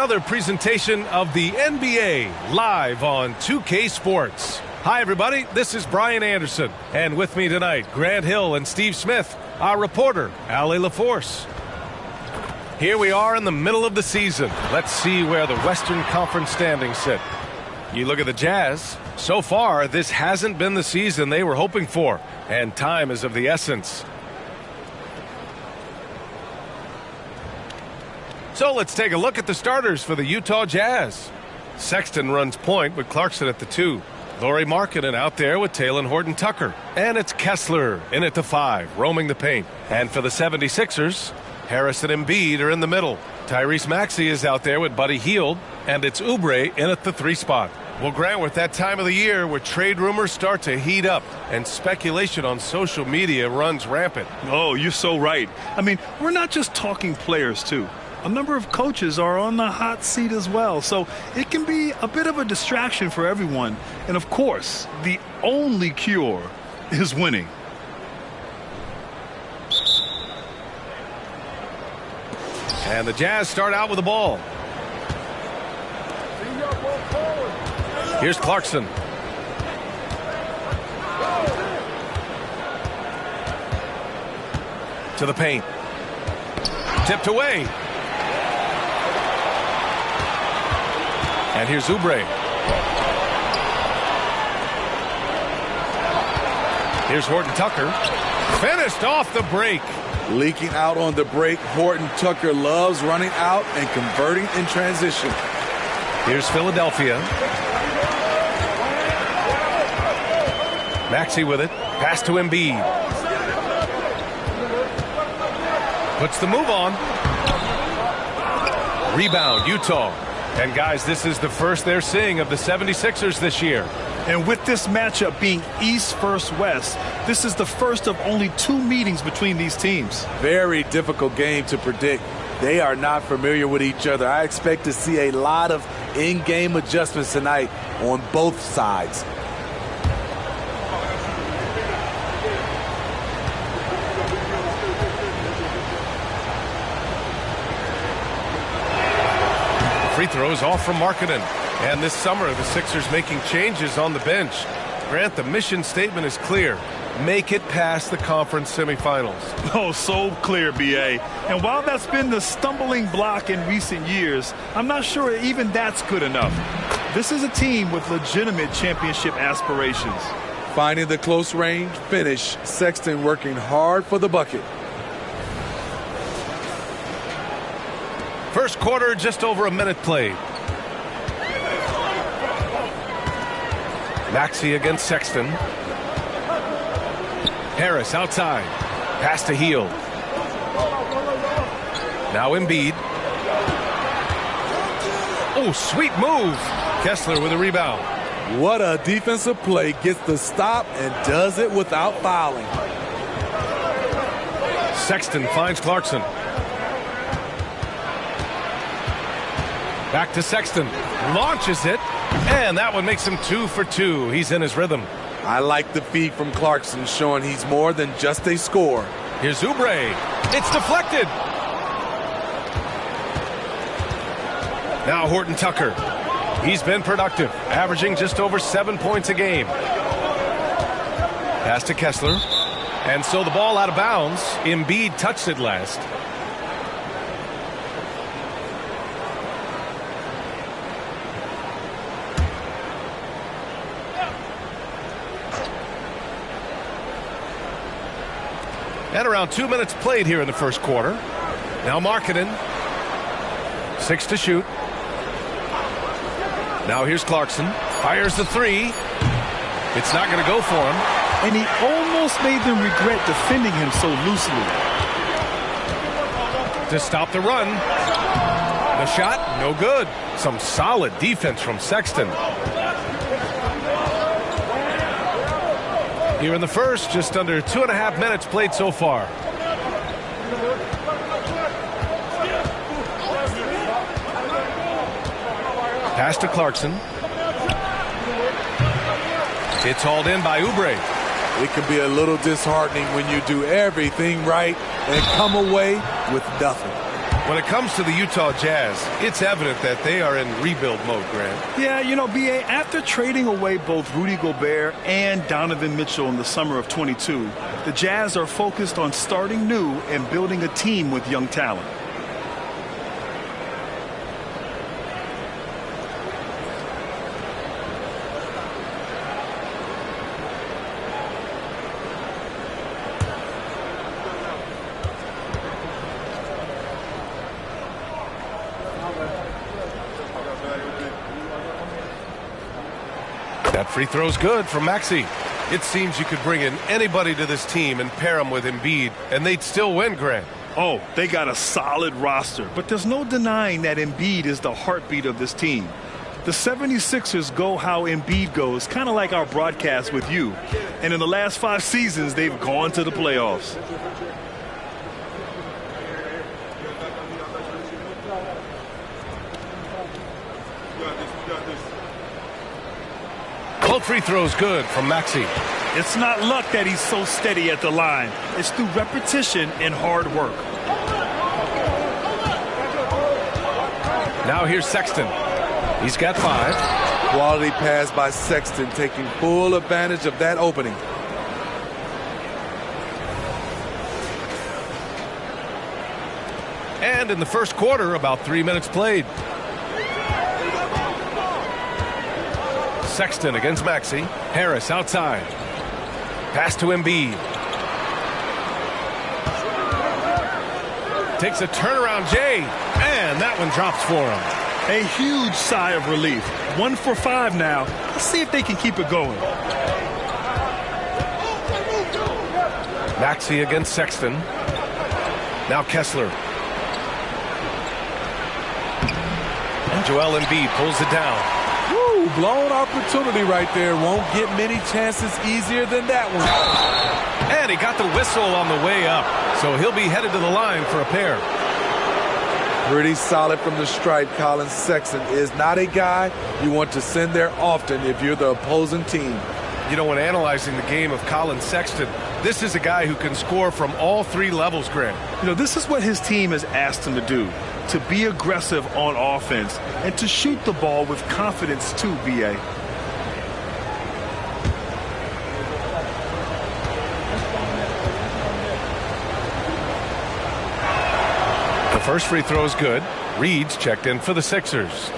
another presentation of the NBA live on 2K Sports. Hi, everybody. This is Brian Anderson. And with me tonight, Grant Hill and Steve Smith, our reporter, Allie LaForce. Here we are in the middle of the season. Let's see where the Western Conference standings sit. You look at the Jazz. So far, this hasn't been the season they were hoping for, and time is of the essence. So let's take a look at the starters for the Utah Jazz. Sexton runs point with Clarkson at the 2. Lauri Markkanen out there with Talen Horton-Tucker. And it's Kessler in at the 5, roaming the paint. And for the 76ers, Harris and Embiid are in the middle. Tyrese Maxey is out there with Buddy Hield. And it's Oubre in at the 3 spot. Well, Grant, we're at that time of the year where trade rumors start to heat up and speculation on social media runs rampant. Oh, you're so right. I mean, we're not just talking players, too. A number of coaches are on the hot seat as well, so it can be a bit of a distraction for everyone. And, of course, the only cure is winning. And the Jazz start out with the ball. Here's Clarkson. To the paint. Tipped away. And here's Oubre. Here's Horton-Tucker. Finished off the break. Leaking out on the break. Horton-Tucker loves running out and converting in transition. Here's Philadelphia. Maxey with it. Pass to Embiid. Puts the move on. Rebound, Utah. And, guys, this is the first they're seeing of the 76ers this year. And with this matchup being East versus West, this is the first of only 2 meetings between these teams. Very difficult game to predict. They are not familiar with each other. I expect to see a lot of in-game adjustments tonight on both sides. Free throws off from Markkanen. And this summer, the Sixers making changes on the bench. Grant, the mission statement is clear. Make it past the conference semifinals. Oh, so clear, B.A. And while that's been the stumbling block in recent years, I'm not sure even that's good enough. This is a team with legitimate championship aspirations. Finding the close range finish. Sexton working hard for the bucket. First quarter, just over a minute played. Maxey against Sexton. Harris outside. Pass to Hield. Now Embiid. Oh, sweet move. Kessler with a rebound. What a defensive play. Gets the stop and does it without fouling. Sexton finds Clarkson. Back to Sexton. Launches it. And that one makes him 2 for 2. He's in his rhythm. I like the feed from Clarkson, showing he's more than just a scorer. Here's Oubre. It's deflected. Now Horton-Tucker. He's been productive, averaging just over 7 points a game. Pass to Kessler. And so the ball out of bounds. Embiid touched it last. And around 2 minutes played here in the first quarter. Now Markkanen. 6 to shoot. Now here's Clarkson. Fires the 3. It's not going to go for him. And he almost made them regret defending him so loosely. To stop the run. The shot, no good. Some solid defense from Sexton. Here in the first, just under 2.5 minutes played so far. Pass to Clarkson. It's hauled in by Oubre. It can be a little disheartening when you do everything right and come away with nothing. When it comes to the Utah Jazz, it's evident that they are in rebuild mode, Grant. Yeah, you know, B.A., after trading away both Rudy Gobert and Donovan Mitchell in the summer of 22, the Jazz are focused on starting new and building a team with young talent. That free throw's good from Maxey. It seems you could bring in anybody to this team and pair them with Embiid, and they'd still win, Grant. Oh, they got a solid roster, but there's no denying that Embiid is the heartbeat of this team. The 76ers go how Embiid goes, kind of like our broadcast with you. And in the last 5 seasons, they've gone to the playoffs. Both free throws good from Maxey. It's not luck that he's so steady at the line. It's through repetition and hard work. Now here's Sexton. He's got 5. Quality pass by Sexton, taking full advantage of that opening. And in the first quarter, about 3 minutes played. Sexton against Maxey. Harris outside. Pass to Embiid. Takes a turnaround Jay, and that one drops for him. A huge sigh of relief. 1 for 5 now. Let's see if they can keep it going. Maxey against Sexton. Now Kessler. And Joel Embiid pulls it down. Woo, blown opportunity right there. Won't get many chances easier than that one. And he got the whistle on the way up, so he'll be headed to the line for a pair. Pretty solid from the stripe. Colin Sexton is not a guy you want to send there often if you're the opposing team. You know, when analyzing the game of Colin Sexton, this is a guy who can score from all 3 levels, Grant. You know, this is what his team has asked him to do, to be aggressive on offense and to shoot the ball with confidence too, B.A. The first free throw is good. Reed's checked in for the Sixers.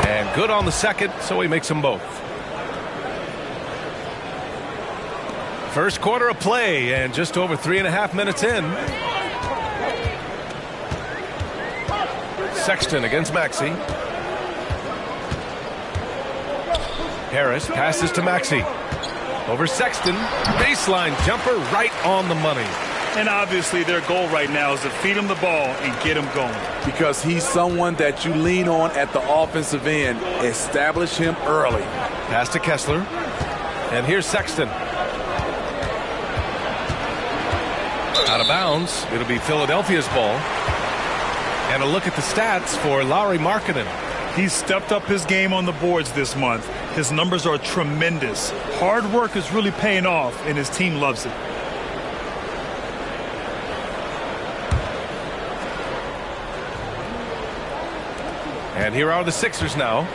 And good on the second, so he makes them both. First quarter of play, and just over 3.5 minutes in. Sexton against Maxey. Harris passes to Maxey. Over Sexton. Baseline jumper right on the money. And obviously their goal right now is to feed him the ball and get him going. Because he's someone that you lean on at the offensive end. Establish him early. Pass to Kessler. And here's Sexton. Out of bounds. It'll be Philadelphia's ball. And a look at the stats for Lauri Markkanen. He's stepped up his game on the boards this month. His numbers are tremendous. Hard work is really paying off, and his team loves it. And here are the Sixers now,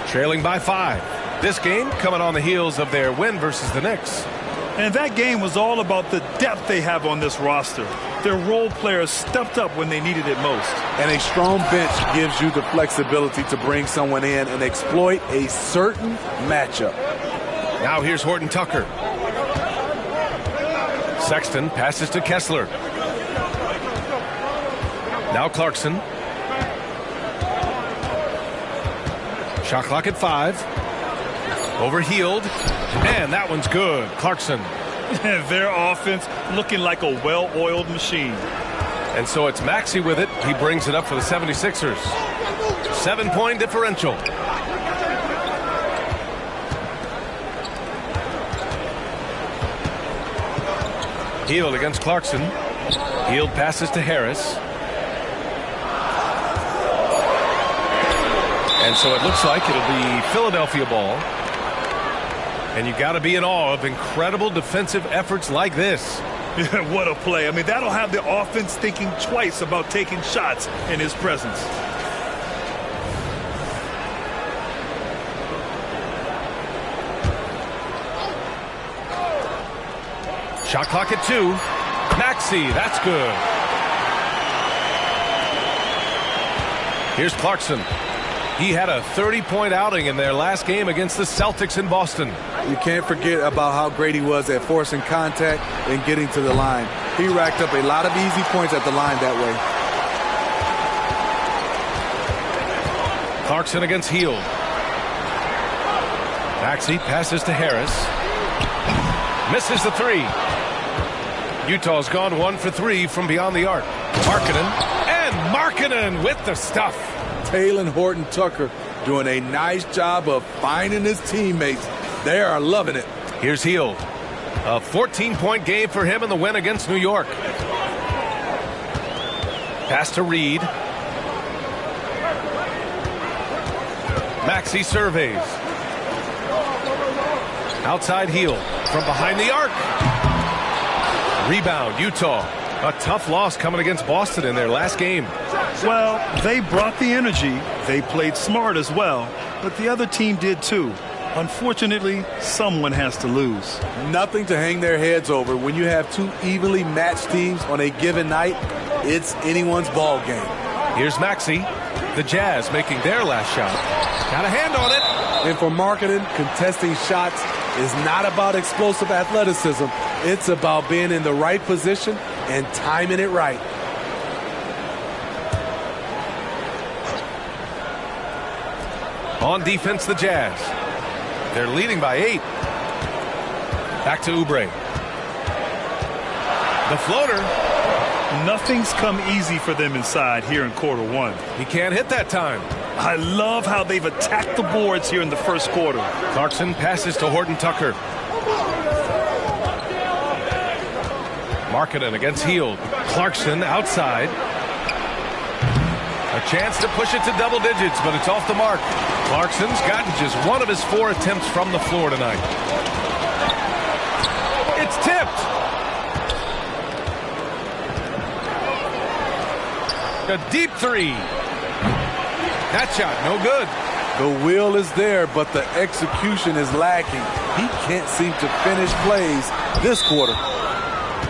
trailing by 5. This game coming on the heels of their win versus the Knicks. And that game was all about the depth they have on this roster. Their role players stepped up when they needed it most. And a strong bench gives you the flexibility to bring someone in and exploit a certain matchup. Now here's Horton Tucker. Sexton passes to Kessler. Now Clarkson. Shot clock at 5. Overhealed. And that one's good. Clarkson. Their offense looking like a well-oiled machine. And so it's Maxey with it. He brings it up for the 76ers. 7-point differential. Hield against Clarkson. Hield passes to Harris. And so it looks like it'll be Philadelphia ball. And you got to be in awe of incredible defensive efforts like this. What a play. I mean, that'll have the offense thinking twice about taking shots in his presence. Shot clock at 2. Maxey, that's good. Here's Clarkson. He had a 30-point outing in their last game against the Celtics in Boston. You can't forget about how great he was at forcing contact and getting to the line. He racked up a lot of easy points at the line that way. Clarkson against Hield. Maxey passes to Harris. Misses the 3. Utah's gone 1 for 3 from beyond the arc. Markkanen with the stuff. Talen Horton-Tucker doing a nice job of finding his teammates. They are loving it. Here's Hield. A 14-point game for him in the win against New York. Pass to Reed. Maxey surveys. Outside Hield from behind the arc. Rebound, Utah. A tough loss coming against Boston in their last game. Well, they brought the energy. They played smart as well. But the other team did too. Unfortunately, someone has to lose. Nothing to hang their heads over. When you have 2 evenly matched teams on a given night, it's anyone's ball game. Here's Maxey. The Jazz making their last shot. Got a hand on it. And for Markkanen, contesting shots is not about explosive athleticism. It's about being in the right position and timing it right. On defense, the Jazz. They're leading by 8. Back to Oubre. The floater. Nothing's come easy for them inside here in quarter 1. He can't hit that time. I love how they've attacked the boards here in the first quarter. Clarkson passes to Horton-Tucker. Markkanen against Hield. Clarkson outside. A chance to push it to double digits, but it's off the mark. Clarkson's gotten just 1 of his 4 attempts from the floor tonight. It's tipped. A deep 3. That shot, no good. The will is there, but the execution is lacking. He can't seem to finish plays this quarter.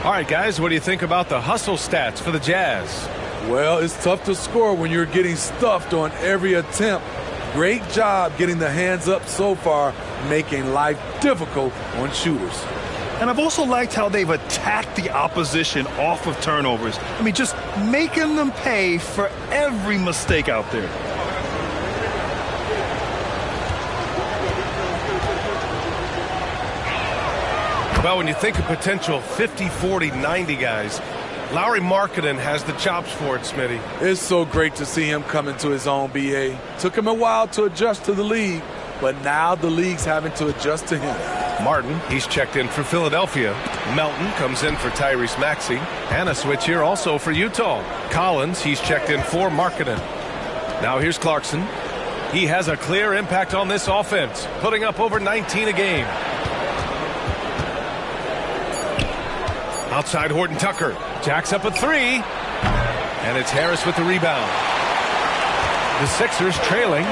All right, guys, what do you think about the hustle stats for the Jazz? Well, it's tough to score when you're getting stuffed on every attempt. Great job getting the hands up so far, making life difficult on shooters. And I've also liked how they've attacked the opposition off of turnovers. I mean, just making them pay for every mistake out there. Well, when you think of potential 50, 40, 90 guys, Lauri Markkanen has the chops for it, Smitty. It's so great to see him come into his own, B.A. Took him a while to adjust to the league, but now the league's having to adjust to him. Martin, he's checked in for Philadelphia. Melton comes in for Tyrese Maxey. And a switch here also for Utah. Collins, he's checked in for Markkanen. Now here's Clarkson. He has a clear impact on this offense, putting up over 19 a game. Outside Horton-Tucker. Jacks up a 3. And it's Harris with the rebound. The Sixers trailing.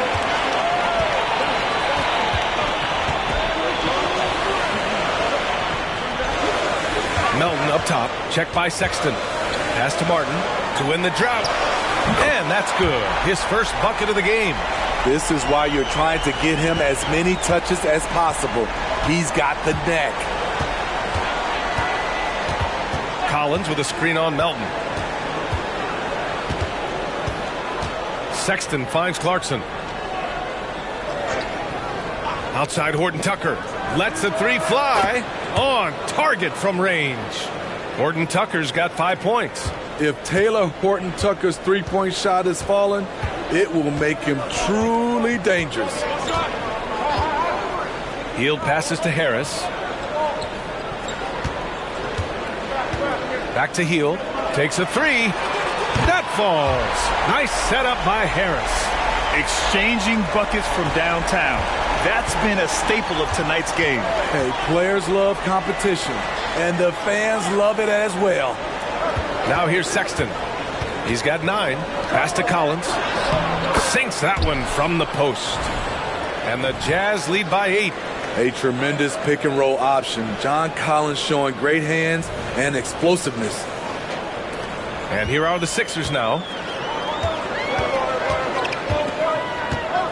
Melton up top. Checked by Sexton. Pass to Martin to win the drought. And that's good. His first bucket of the game. This is why you're trying to get him as many touches as possible. He's got the neck. Collins with a screen on Melton. Sexton finds Clarkson. Outside Horton-Tucker. Lets the 3 fly. On target from range. Horton-Tucker's got 5 points. If Taylor Horton-Tucker's three-point shot is falling, it will make him truly dangerous. Hield passes to Harris. Back to Hield. Takes a three. That falls. Nice setup by Harris. Exchanging buckets from downtown. That's been a staple of tonight's game. Hey, players love competition, and the fans love it as well. Now here's Sexton. He's got 9. Pass to Collins. Sinks that one from the post. And the Jazz lead by 8. A tremendous pick and roll option. John Collins showing great hands and explosiveness. And here are the Sixers now.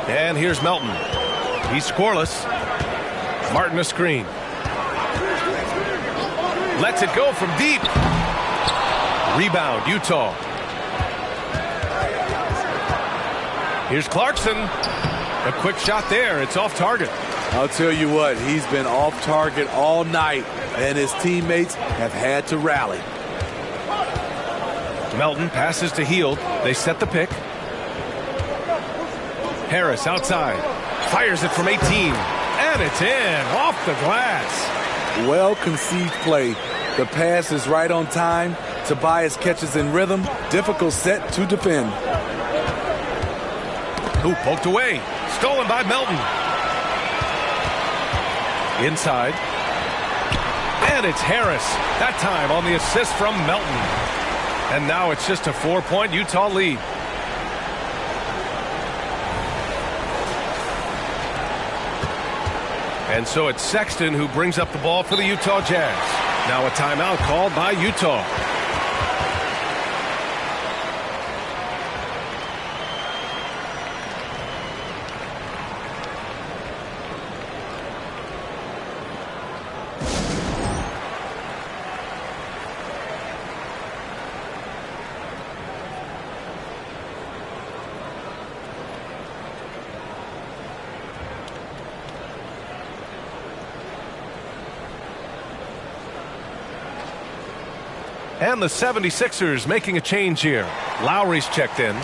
And here's Melton. He's scoreless. Martin a screen. Lets it go from deep. Rebound, Utah. Here's Clarkson. A quick shot there. It's off target. I'll tell you what, he's been off target all night, and his teammates have had to rally. Melton passes to Hield. They set the pick. Harris outside. Fires it from 18. And it's in. Off the glass. Well conceived play. The pass is right on time. Tobias catches in rhythm. Difficult set to defend. Who poked away. Stolen by Melton. Inside. And it's Harris. That time on the assist from Melton. And now it's just a 4-point Utah lead. And so it's Sexton who brings up the ball for the Utah Jazz. Now a timeout called by Utah. And the 76ers making a change here. Lowry's checked in.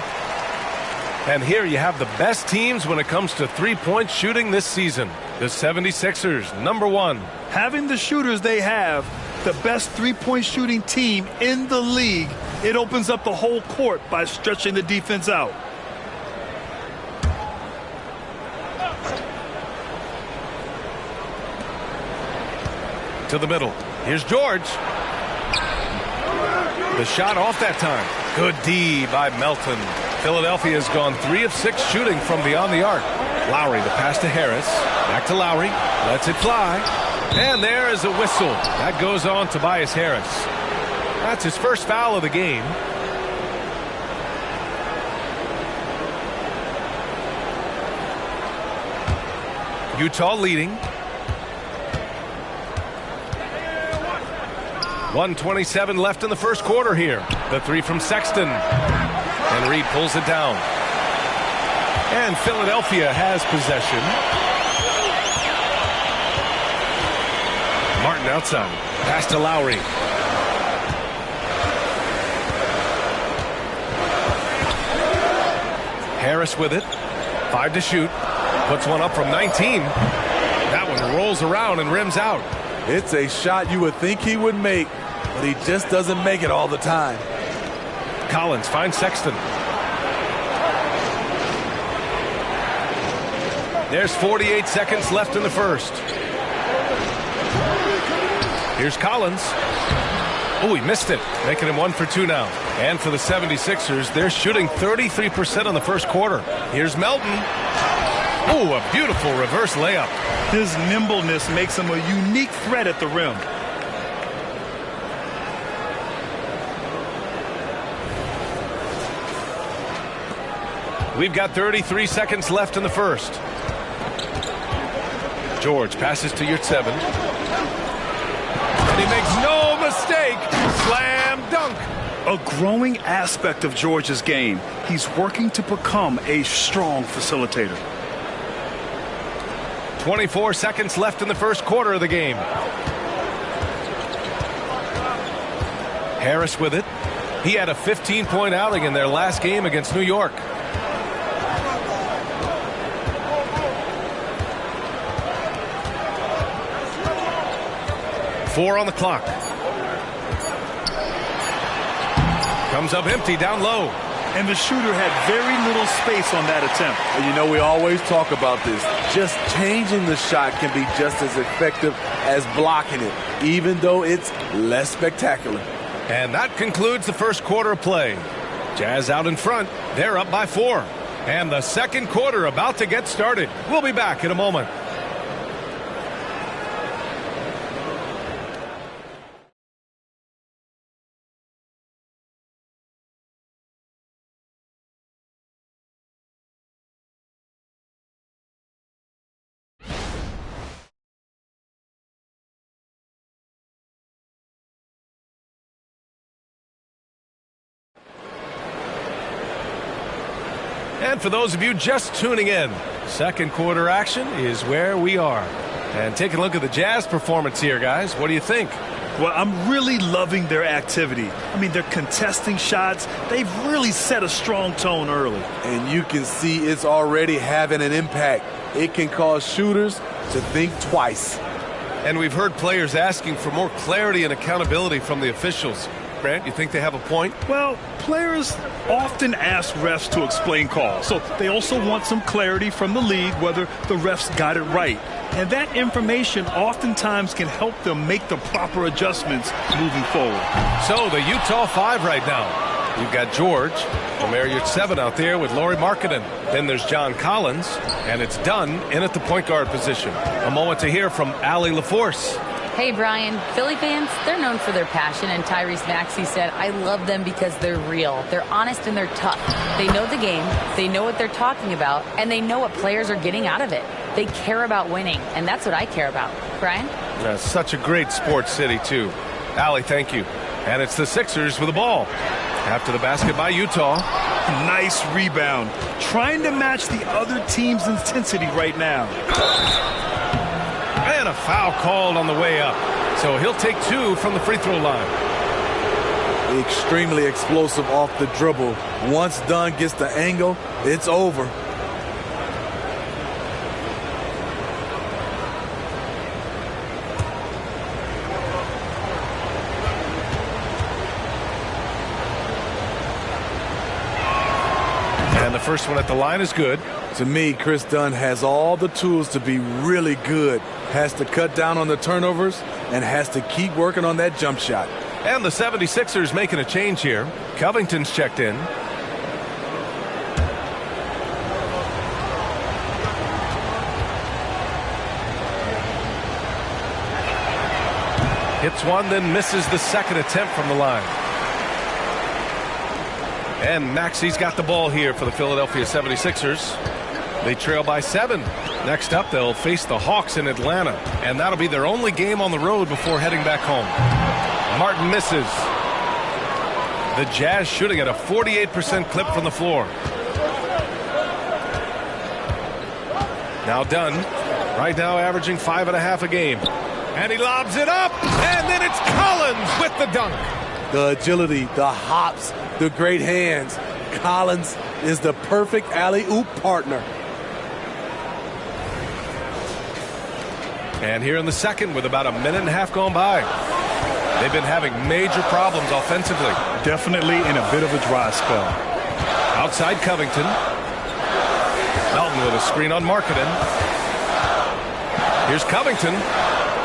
And here you have the best teams when it comes to three-point shooting this season. The 76ers, #1. Having the shooters they have, the best three-point shooting team in the league, it opens up the whole court by stretching the defense out. To the middle. Here's George. The shot off that time. Good D by Melton. Philadelphia has gone 3 of 6 shooting from beyond the arc. Lowry, the pass to Harris. Back to Lowry. Lets it fly. And there is a whistle. That goes on Tobias Harris. That's his first foul of the game. Utah leading. 1:27 left in the first quarter here. The three from Sexton. And Reed pulls it down. And Philadelphia has possession. Martin outside. Pass to Lowry. Harris with it. 5 to shoot. Puts one up from 19. That one rolls around and rims out. It's a shot you would think he would make, but he just doesn't make it all the time. Collins finds Sexton. There's 48 seconds left in the first. Here's Collins. Oh, he missed it, making him 1 for 2 now. And for the 76ers, they're shooting 33% in the first quarter. Here's Melton. Oh, a beautiful reverse layup. His nimbleness makes him a unique threat at the rim. We've got 33 seconds left in the first. George passes to Yurtseven. And he makes no mistake. Slam dunk. A growing aspect of George's game. He's working to become a strong facilitator. 24 seconds left in the first quarter of the game. Harris with it. He had a 15-point outing in their last game against New York. Four on the clock. Comes up empty down low. And the shooter had very little space on that attempt. And you know, we always talk about this. Just changing the shot can be just as effective as blocking it, even though it's less spectacular. And that concludes the first quarter of play. Jazz out in front. They're up by 4. And the second quarter about to get started. We'll be back in a moment. And for those of you just tuning in, second quarter action is where we are. And take a look at the Jazz performance here, guys. What do you think? Well, I'm really loving their activity. I mean, they're contesting shots. They've really set a strong tone early. And you can see it's already having an impact. It can cause shooters to think twice. And we've heard players asking for more clarity and accountability from the officials. Grant, you think they have a point? Well, players often ask refs to explain calls, so they also want some clarity from the league whether the refs got it right. And that information oftentimes can help them make the proper adjustments moving forward. So the Utah 5 right now. You've got George, the Marriott 7 out there with Lauri Markkanen. Then there's John Collins, and it's Dunn in at the point guard position. A moment to hear from Allie LaForce. Hey, Brian, Philly fans, they're known for their passion, and Tyrese Maxey said, I love them because they're real. They're honest and they're tough. They know the game, they know what they're talking about, and they know what players are getting out of it. They care about winning, and that's what I care about. Brian? Such a great sports city, too. Allie, thank you. And it's the Sixers with the ball. After the basket by Utah. Nice rebound. Trying to match the other team's intensity right now. And a foul called on the way up. So he'll take 2 from the free throw line. Extremely explosive off the dribble. Once Dunn gets the angle, it's over. And the first one at the line is good. To me, Chris Dunn has all the tools to be really good. Has to cut down on the turnovers and has to keep working on that jump shot. And the 76ers making a change here. Covington's checked in. Hits one, then misses the second attempt from the line. And Maxey's got the ball here for the Philadelphia 76ers. They trail by 7. Next up, they'll face the Hawks in Atlanta. And that'll be their only game on the road before heading back home. Martin misses. The Jazz shooting at a 48% clip from the floor. Now Dunn, right now averaging 5.5 a game. And he lobs it up. And then it's Collins with the dunk. The agility, the hops, the great hands. Collins is the perfect alley-oop partner. And here in the second with about a minute and a half gone by. They've been having major problems offensively. Definitely in a bit of a dry spell. Outside Covington. Melton with a screen on Markkanen. Here's Covington.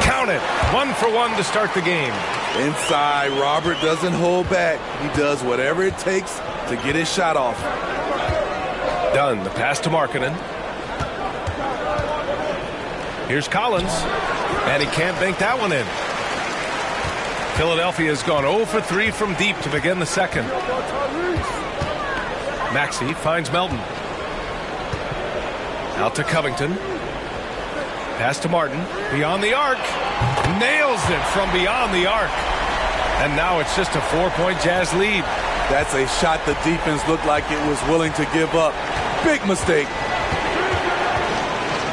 Count it. 1 for 1 to start the game. Inside, Robert doesn't hold back. He does whatever it takes to get his shot off. Dunn, the pass to Markkanen. Here's Collins, and he can't bank that one in. Philadelphia has gone 0 for 3 from deep to begin the second. Maxey finds Melton. Out to Covington. Pass to Martin. Beyond the arc. Nails it from beyond the arc. And now it's just a 4-point Jazz lead. That's a shot the defense looked like it was willing to give up. Big mistake.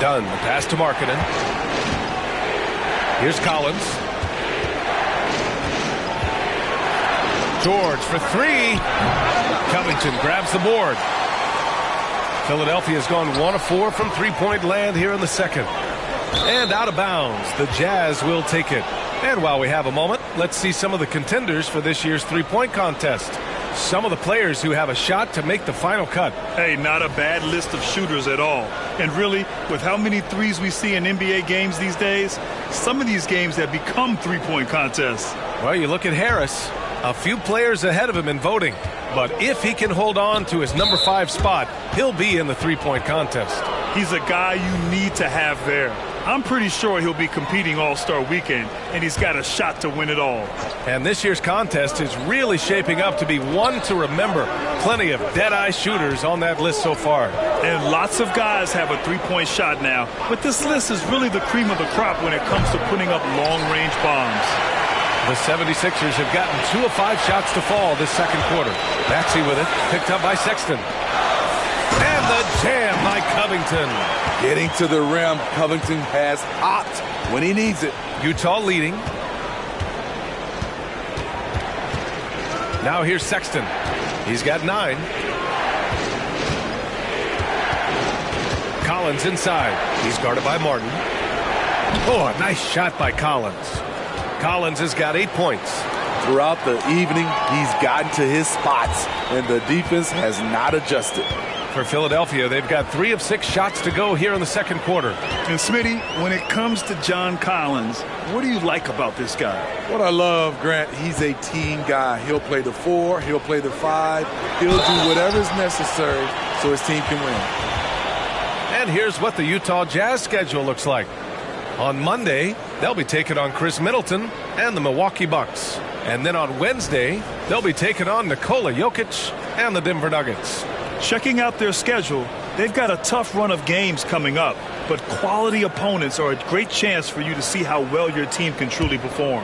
Dunn, the pass to Markkanen. Here's Collins. George for 3. Covington grabs the board. Philadelphia's gone 1 of 4 from three-point land here in the second. And out of bounds. The Jazz will take it. And while we have a moment, let's see some of the contenders for this year's three-point contest. some of the players who have a shot to make the final cut. Hey, not a bad list of shooters at all. And really, with how many threes we see in NBA games these days, some of these games have become three-point contests. Well, you look at Harris, a few players ahead of him in voting. But if he can hold on to his number 5 spot, he'll be in the three-point contest. He's a guy you need to have there. I'm pretty sure he'll be competing All-Star Weekend, and he's got a shot to win it all. And this year's contest is really shaping up to be one to remember. Plenty of dead-eye shooters on that list so far. And lots of guys have a three-point shot now, but this list is really the cream of the crop when it comes to putting up long-range bombs. The 76ers have gotten 2 of 5 shots to fall this second quarter. Maxey with it, picked up by Sexton. And the jam by Covington. Getting to the rim, Covington has hopped when he needs it. Utah leading. Now here's Sexton. He's got 9. Collins inside. He's guarded by Martin. Oh, a nice shot by Collins. Collins has got 8 points. Throughout the evening, he's gotten to his spots, and the defense has not adjusted. For Philadelphia, they've got 3 of 6 shots to go here in the second quarter. And Smitty, when it comes to John Collins, what do you like about this guy? What I love, Grant, he's a team guy. He'll play the 4, he'll play the 5, he'll do whatever's necessary so his team can win. And here's what the Utah Jazz schedule looks like. On Monday, they'll be taking on Chris Middleton and the Milwaukee Bucks. And then on Wednesday, they'll be taking on Nikola Jokic and the Denver Nuggets. Checking out their schedule, they've got a tough run of games coming up, but quality opponents are a great chance for you to see how well your team can truly perform.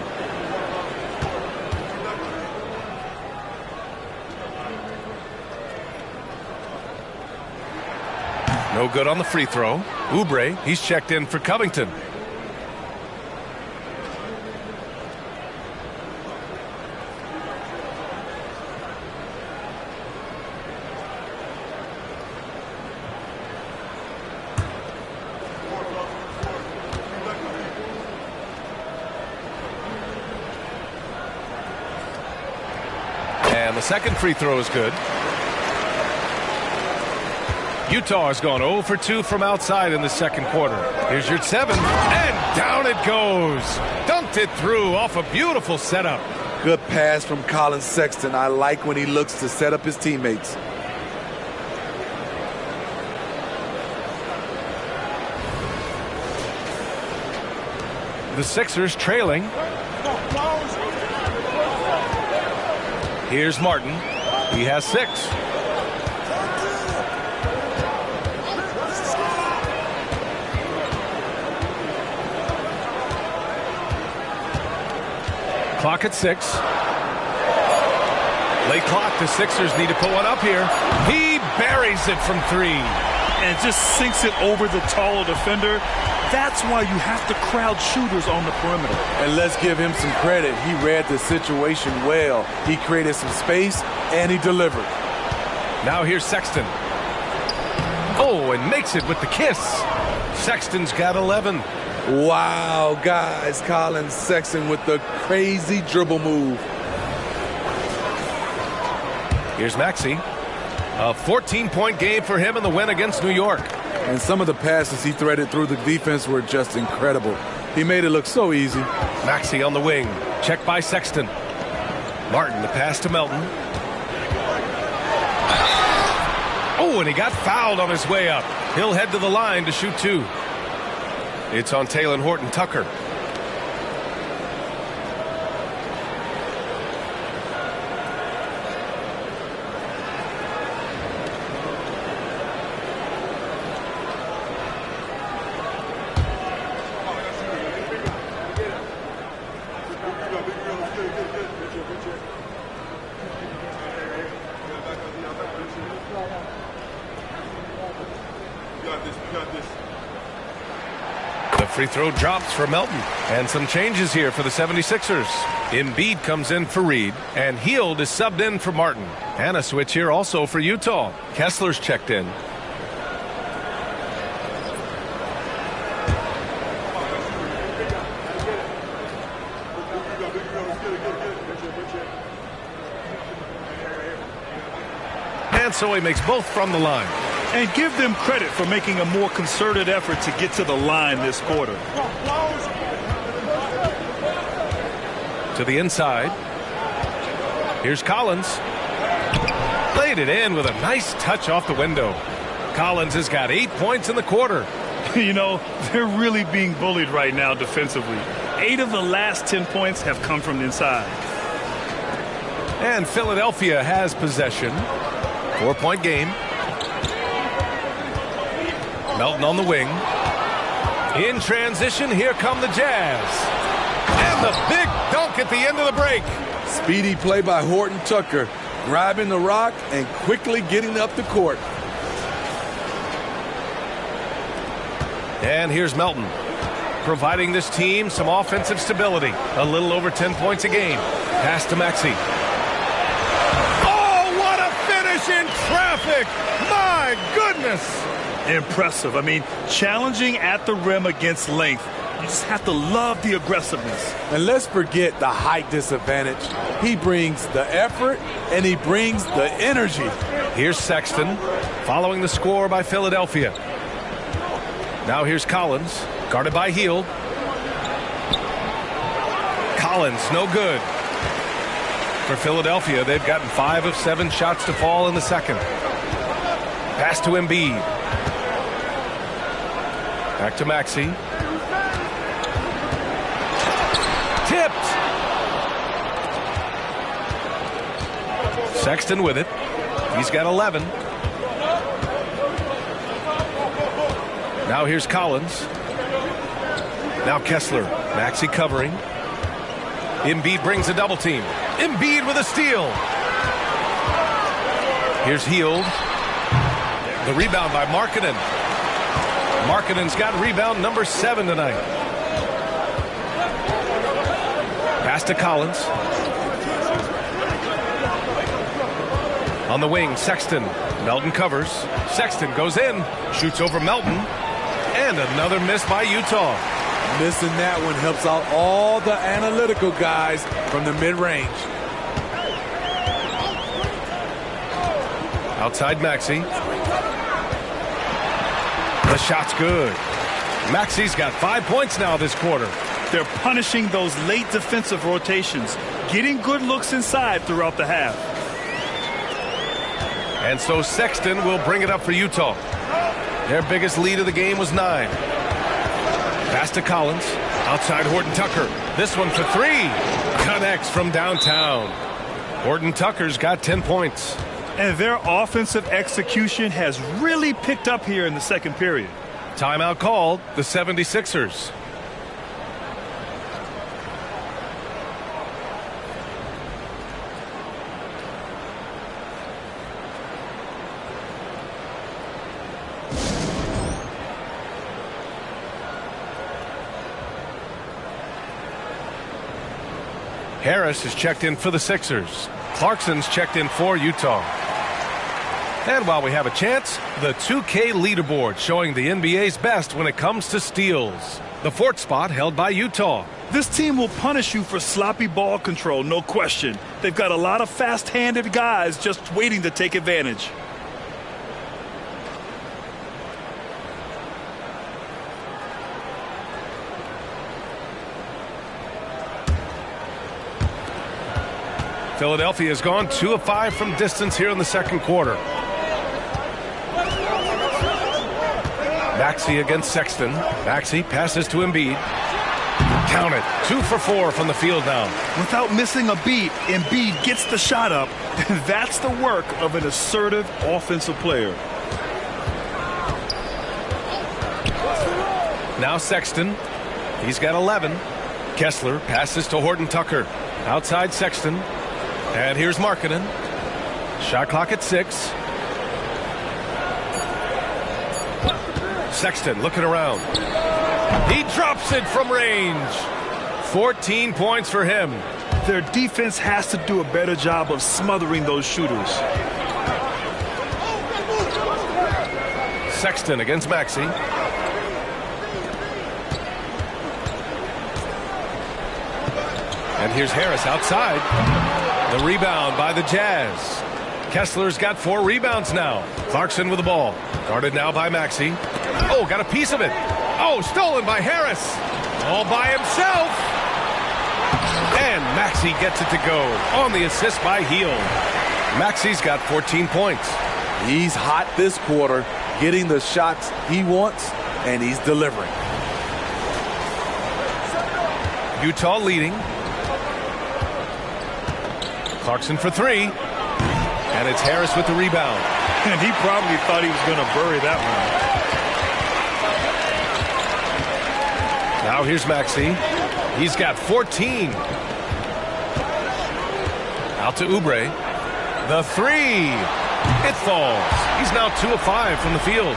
No good on the free throw. Oubre, he's checked in for Covington. And the second free throw is good. Utah has gone 0 for 2 from outside in the second quarter. Here's your 7, and down it goes. Dunked it through off a beautiful setup. Good pass from Colin Sexton. I like when he looks to set up his teammates. The Sixers trailing. Here's Martin. He has 6. Clock at 6. Late clock. The Sixers need to put one up here. He buries it from 3. And just sinks it over the taller defender. That's why you have to crowd shooters on the perimeter. And let's give him some credit. He read the situation well. He created some space, and he delivered. Now here's Sexton. Oh, and makes it with the kiss. Sexton's got 11. Wow, guys, Colin Sexton with the crazy dribble move. Here's Maxey. A 14-point game for him in the win against New York. And some of the passes he threaded through the defense were just incredible. He made it look so easy. Maxey on the wing. Checked by Sexton. Martin, the pass to Melton. Oh, and he got fouled on his way up. He'll head to the line to shoot 2. It's on Talen Horton-Tucker. The free throw drops for Melton. And some changes here for the 76ers. Embiid comes in for Reed, and Hield is subbed in for Martin. And a switch here also for Utah. Kessler's checked in. And so he makes both from the line. And give them credit for making a more concerted effort to get to the line this quarter. To the inside. Here's Collins. Laid it in with a nice touch off the window. Collins has got 8 points in the quarter. You know, they're really being bullied right now defensively. 8 of the last 10 points have come from inside. And Philadelphia has possession. 4-point game. Melton on the wing. In transition, here come the Jazz. And the big dunk at the end of the break. Speedy play by Horton Tucker, grabbing the rock and quickly getting up the court. And here's Melton, providing this team some offensive stability. A little over 10 points a game. Pass to Maxey. Oh, what a finish in traffic! My goodness! Impressive. I mean, challenging at the rim against length. You just have to love the aggressiveness. And let's forget the height disadvantage. He brings the effort and he brings the energy. Here's Sexton, following the score by Philadelphia. Now here's Collins, guarded by Hield. Collins, no good. For Philadelphia, they've gotten 5 of 7 shots to fall in the second. Pass to Embiid. Back to Maxey. Tipped. Sexton with it. He's got 11. Now here's Collins. Now Kessler. Maxey covering. Embiid brings a double team. Embiid with a steal. Here's Hield. The rebound by Markkanen. Markkanen's got rebound number 7 tonight. Pass to Collins. On the wing, Sexton. Melton covers. Sexton goes in. Shoots over Melton. And another miss by Utah. Missing that one helps out all the analytical guys from the mid-range. Outside Maxey. The shot's good. Maxey's got 5 points now this quarter. They're punishing those late defensive rotations, getting good looks inside throughout the half. And so Sexton will bring it up for Utah. Their biggest lead of the game was 9. Pass to Collins. Outside Horton Tucker. This one for 3. Connects from downtown. Horton Tucker's got 10 points. And their offensive execution has really picked up here in the second period. Timeout called, the 76ers. Harris is checked in for the Sixers. Clarkson's checked in for Utah. And while we have a chance, the 2K leaderboard showing the NBA's best when it comes to steals. The 4th spot held by Utah. This team will punish you for sloppy ball control, no question. They've got a lot of fast-handed guys just waiting to take advantage. Philadelphia has gone 2 of 5 from distance here in the second quarter. Maxey against Sexton. Maxey passes to Embiid. Count it. 2 for 4 from the field now. Without missing a beat, Embiid gets the shot up. That's the work of an assertive offensive player. Now Sexton. He's got 11. Kessler passes to Horton Tucker. Outside Sexton. And here's Markkanen. Shot clock at 6. Sexton looking around. He drops it from range. 14 points for him. Their defense has to do a better job of smothering those shooters. Sexton against Maxey. And here's Harris outside. The rebound by the Jazz. Kessler's got 4 rebounds now. Clarkson with the ball. Guarded now by Maxey. Oh, got a piece of it. Oh, stolen by Harris. All by himself. And Maxey gets it to go on the assist by Hield. Maxey's got 14 points. He's hot this quarter, getting the shots he wants, and he's delivering. Utah leading. Clarkson for 3. And it's Harris with the rebound. And he probably thought he was going to bury that one. Now here's Maxey. He's got 14. Out to Oubre. The 3. It falls. He's now 2 of 5 from the field.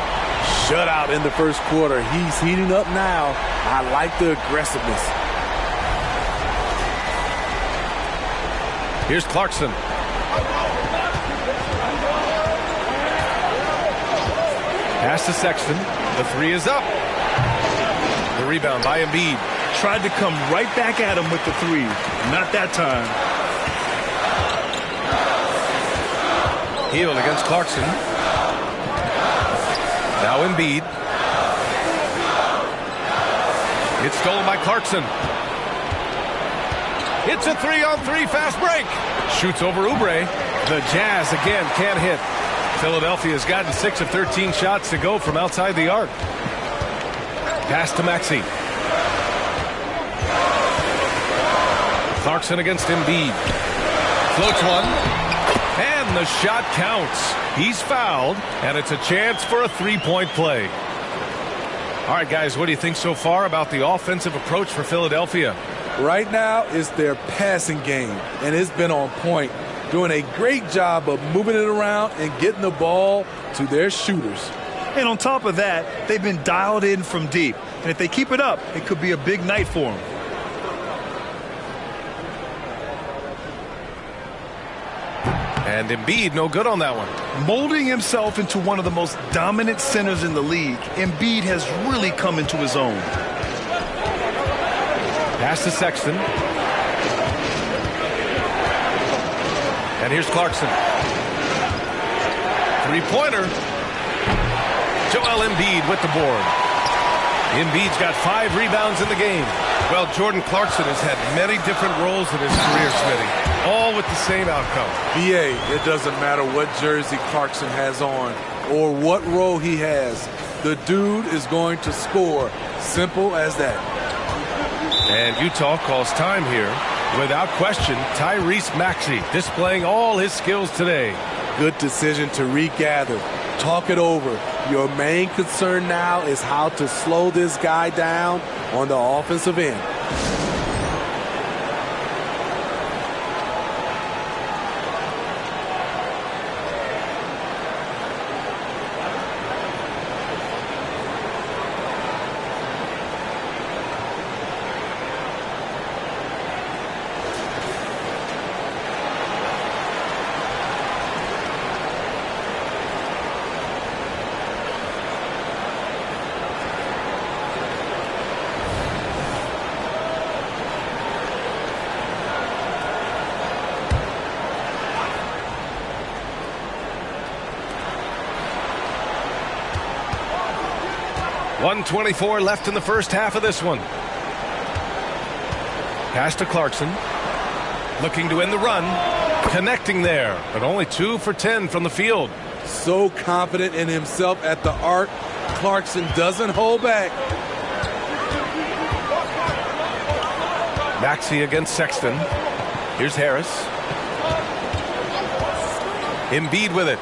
Shutout in the first quarter. He's heating up now. I like the aggressiveness. Here's Clarkson. Pass to Sexton. The 3 is up. The rebound by Embiid. Tried to come right back at him with the 3. Not that time. Hield against Clarkson. Now Embiid. It's stolen by Clarkson. It's a 3-on-3 fast break. Shoots over Oubre. The Jazz again can't hit. Philadelphia's gotten 6 of 13 shots to go from outside the arc. Pass to Maxey. Clarkson against Embiid. Floats one. And the shot counts. He's fouled, and it's a chance for a 3-point play. All right, guys, what do you think so far about the offensive approach for Philadelphia? Right now, it's their passing game, and it's been on point. Doing a great job of moving it around and getting the ball to their shooters. And on top of that, they've been dialed in from deep. And if they keep it up, it could be a big night for them. And Embiid no good on that one. Molding himself into one of the most dominant centers in the league, Embiid has really come into his own. Pass to Sexton. And here's Clarkson. 3-pointer. Joel Embiid with the board. Embiid's got 5 rebounds in the game. Well, Jordan Clarkson has had many different roles in his career, Smitty, all with the same outcome. BA, it doesn't matter what jersey Clarkson has on or what role he has. The dude is going to score. Simple as that. And Utah calls time here. Without question, Tyrese Maxey displaying all his skills today. Good decision to regather. Talk it over. Your main concern now is how to slow this guy down on the offensive end. .124 left in the first half of this one. Pass to Clarkson. Looking to end the run. Connecting there, but only 2 for 10 from the field. So confident in himself at the arc. Clarkson doesn't hold back. Maxey against Sexton. Here's Harris. Embiid with it.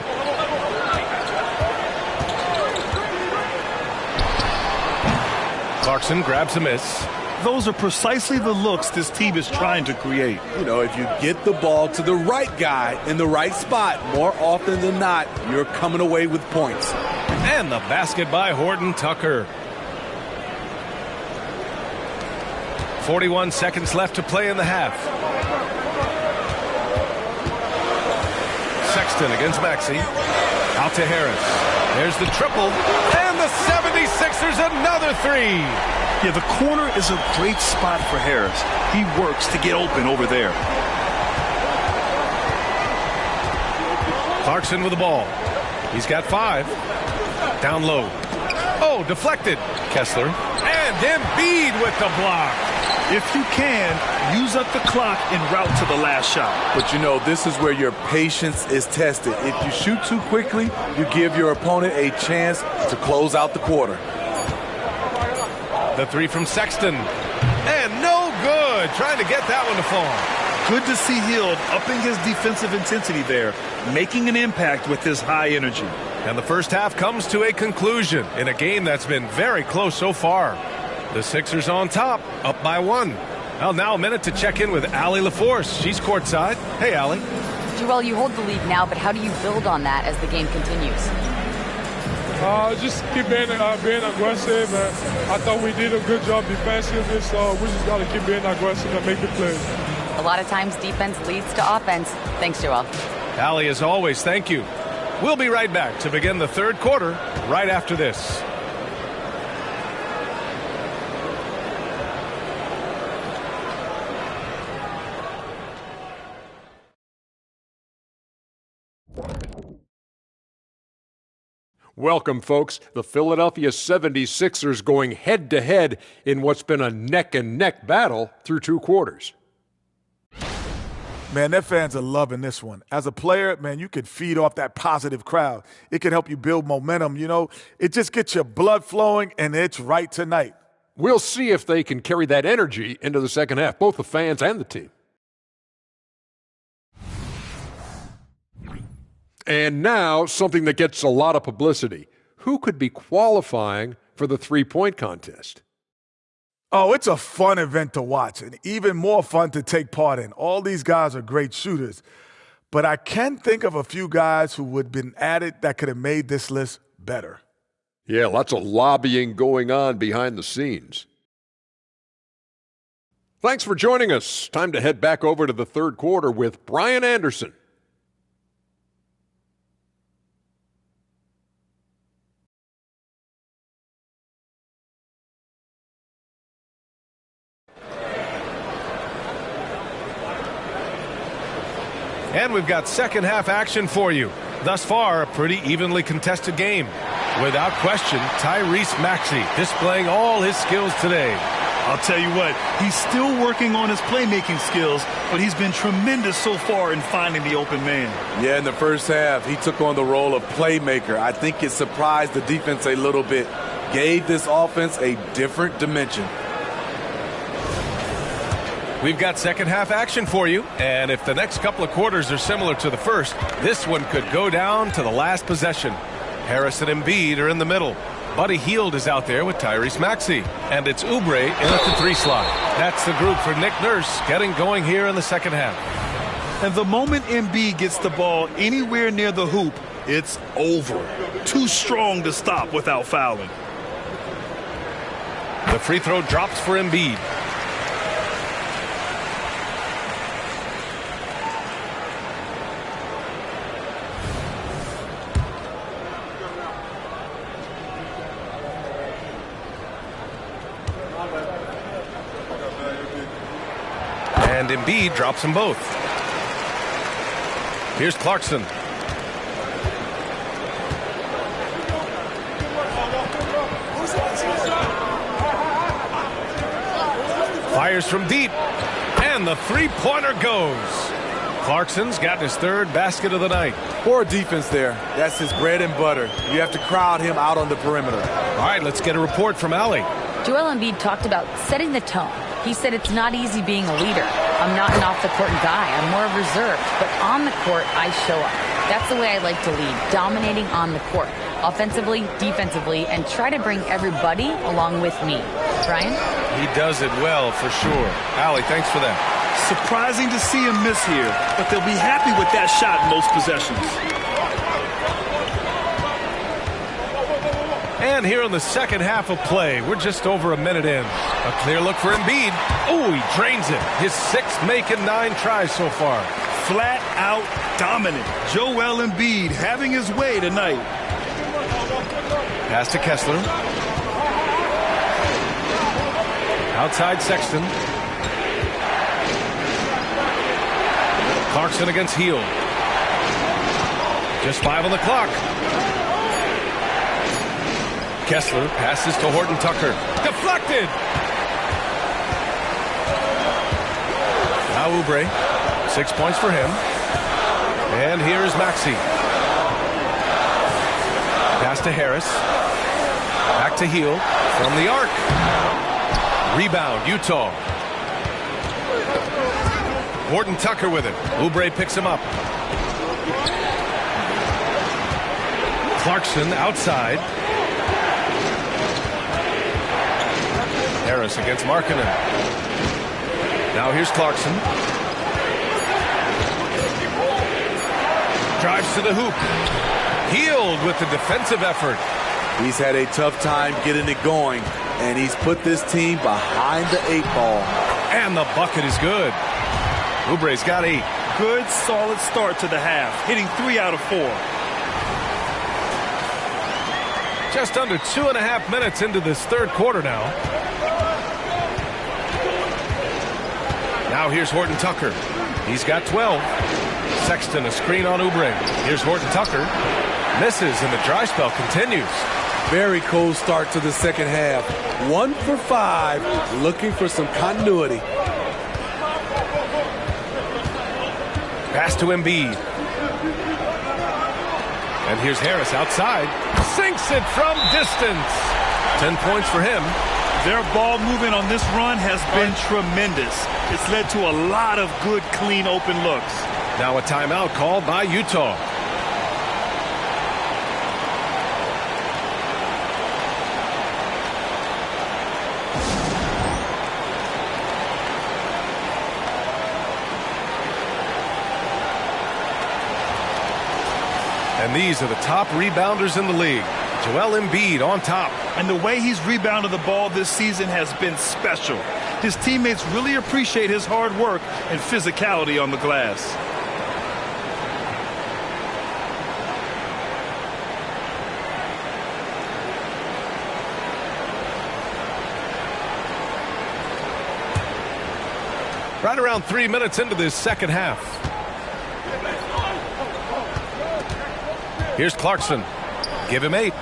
Clarkson grabs a miss. Those are precisely the looks this team is trying to create. You know, if you get the ball to the right guy in the right spot, more often than not, you're coming away with points. And the basket by Horton Tucker. 41 seconds left to play in the half. Sexton against Maxey. Out to Harris. There's the triple. And the 76ers another 3. Yeah, the corner is a great spot for Harris. He works to get open over there. Clarkson with the ball. He's got 5. Down low. Oh, deflected. Kessler. And Embiid with the block. If you can, use up the clock en route to the last shot. But you know, this is where your patience is tested. If you shoot too quickly, you give your opponent a chance to close out the quarter. The 3 from Sexton. And no good. Trying to get that one to fall. Good to see Hield upping his defensive intensity there, making an impact with his high energy. And the first half comes to a conclusion in a game that's been very close so far. The Sixers on top, up by 1. Well, now a minute to check in with Allie LaForce. She's courtside. Hey, Allie. Joel, you hold the lead now, but how do you build on that as the game continues? Just keep being aggressive. And I thought we did a good job defensively, so we just got to keep being aggressive and make the plays. A lot of times defense leads to offense. Thanks, Joel. Allie, as always, thank you. We'll be right back to begin the third quarter right after this. Welcome, folks. The Philadelphia 76ers going head-to-head in what's been a neck-and-neck battle through 2 quarters. Man, their fans are loving this one. As a player, man, you could feed off that positive crowd. It can help you build momentum, you know. It just gets your blood flowing, and it's right tonight. We'll see if they can carry that energy into the second half, both the fans and the team. And now, something that gets a lot of publicity. Who could be qualifying for the three-point contest? Oh, it's a fun event to watch and even more fun to take part in. All these guys are great shooters. But I can think of a few guys who would have been added that could have made this list better. Yeah, lots of lobbying going on behind the scenes. Thanks for joining us. Time to head back over to the third quarter with Brian Anderson. And we've got second half action for you. Thus far, a pretty evenly contested game. Without question, Tyrese Maxey displaying all his skills today. I'll tell you what, he's still working on his playmaking skills, but he's been tremendous so far in finding the open man. Yeah, in the first half, he took on the role of playmaker. I think it surprised the defense a little bit, gave this offense a different dimension. We've got second half action for you, and if the next couple of quarters are similar to the first, this one could go down to the last possession. Harris and Embiid are in the middle. Buddy Hield is out there with Tyrese Maxey, and it's Oubre in at the 3 slot. That's the group for Nick Nurse getting going here in the second half. And the moment Embiid gets the ball anywhere near the hoop, it's over. Too strong to stop without fouling. The free throw drops for Embiid. And Embiid drops them both. Here's Clarkson. Fires from deep. And the three-pointer goes. Clarkson's got his third basket of the night. Poor defense there. That's his bread and butter. You have to crowd him out on the perimeter. All right, let's get a report from Allie. Joel Embiid talked about setting the tone. He said it's not easy being a leader. I'm not an off-the-court guy. I'm more reserved. But on the court, I show up. That's the way I like to lead, dominating on the court, offensively, defensively, and try to bring everybody along with me. Brian? He does it well, for sure. Allie, thanks for that. Surprising to see him miss here, but they'll be happy with that shot in most possessions. And here in the second half of play, we're just over a minute in. A clear look for Embiid. Oh, he drains it. His 6th make in 9 tries so far. Flat out dominant. Joel Embiid having his way tonight. Pass to Kessler. Outside Sexton. Clarkson against Hield. Just 5 on the clock. Kessler passes to Horton Tucker. Deflected. Now Oubre. 6 points for him. And here's Maxey. Pass to Harris. Back to Hield from the arc. Rebound, Utah. Horton Tucker with it. Oubre picks him up. Clarkson outside. Harris against Markkanen. Now here's Clarkson. Drives to the hoop. Hield with the defensive effort. He's had a tough time getting it going, and he's put this team behind the 8 ball. And the bucket is good. Oubre's got 8. Good, solid start to the half, hitting 3 out of 4. Just under 2.5 minutes into this third quarter now. Now here's Horton Tucker. He's got 12. Sexton a screen on Oubre. Here's Horton Tucker. Misses, and the dry spell continues. Very cold start to the second half. 1 for 5, looking for some continuity. Pass to Embiid. And here's Harris outside. Sinks it from distance. 10 points for him. Their ball movement on this run has been tremendous. It's led to a lot of good, clean, open looks. Now a timeout called by Utah. And these are the top rebounders in the league. Joel Embiid on top. And the way he's rebounded the ball this season has been special. His teammates really appreciate his hard work and physicality on the glass. Right around 3 minutes into this second half. Here's Clarkson. Give him 8.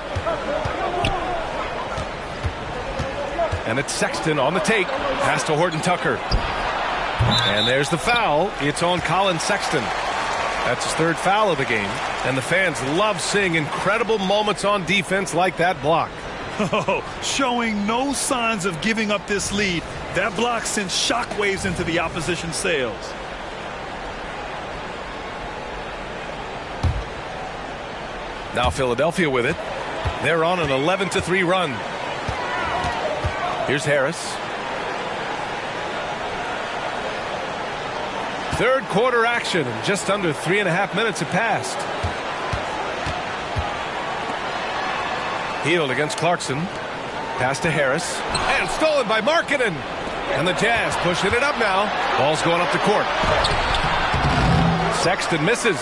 And it's Sexton on the take. Pass to Horton Tucker. And there's the foul. It's on Colin Sexton. That's his 3rd foul of the game. And the fans love seeing incredible moments on defense like that block. Oh, showing no signs of giving up this lead. That block sends shockwaves into the opposition's sails. Now Philadelphia with it. They're on an 11-3 run. Here's Harris. Third quarter action, and just under 3.5 minutes have passed. Hield against Clarkson. Pass to Harris. And stolen by Markkanen. And the Jazz pushing it up now. Ball's going up the court. Sexton misses.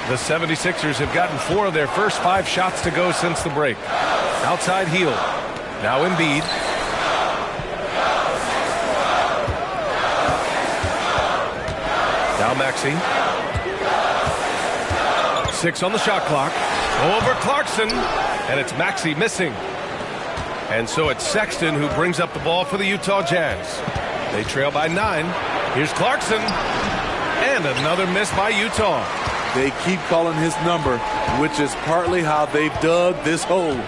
The 76ers have gotten 4 of their first 5 shots to go since the break. Outside Hield. Now Embiid. Now Maxey. 6 on the shot clock. Over Clarkson. And it's Maxey missing. And so it's Sexton who brings up the ball for the Utah Jazz. They trail by 9. Here's Clarkson. And another miss by Utah. They keep calling his number, which is partly how they've dug this hole.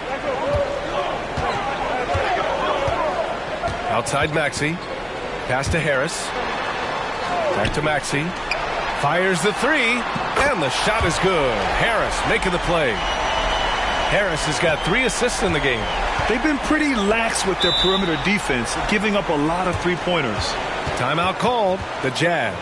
Outside Maxey. Pass to Harris. Back to Maxey. Fires the 3. And the shot is good. Harris making the play. Harris has got 3 assists in the game. They've been pretty lax with their perimeter defense, giving up a lot of 3-pointers. Timeout called. The Jazz.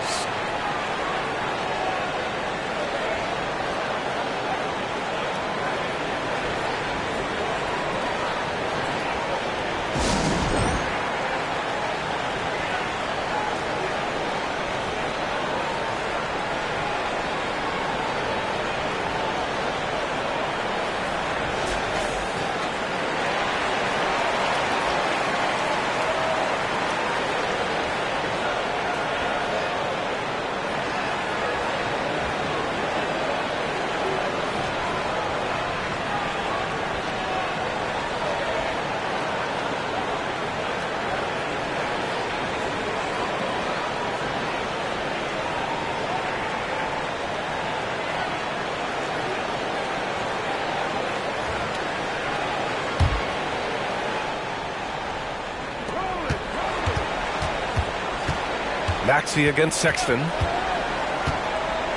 Maxey against Sexton.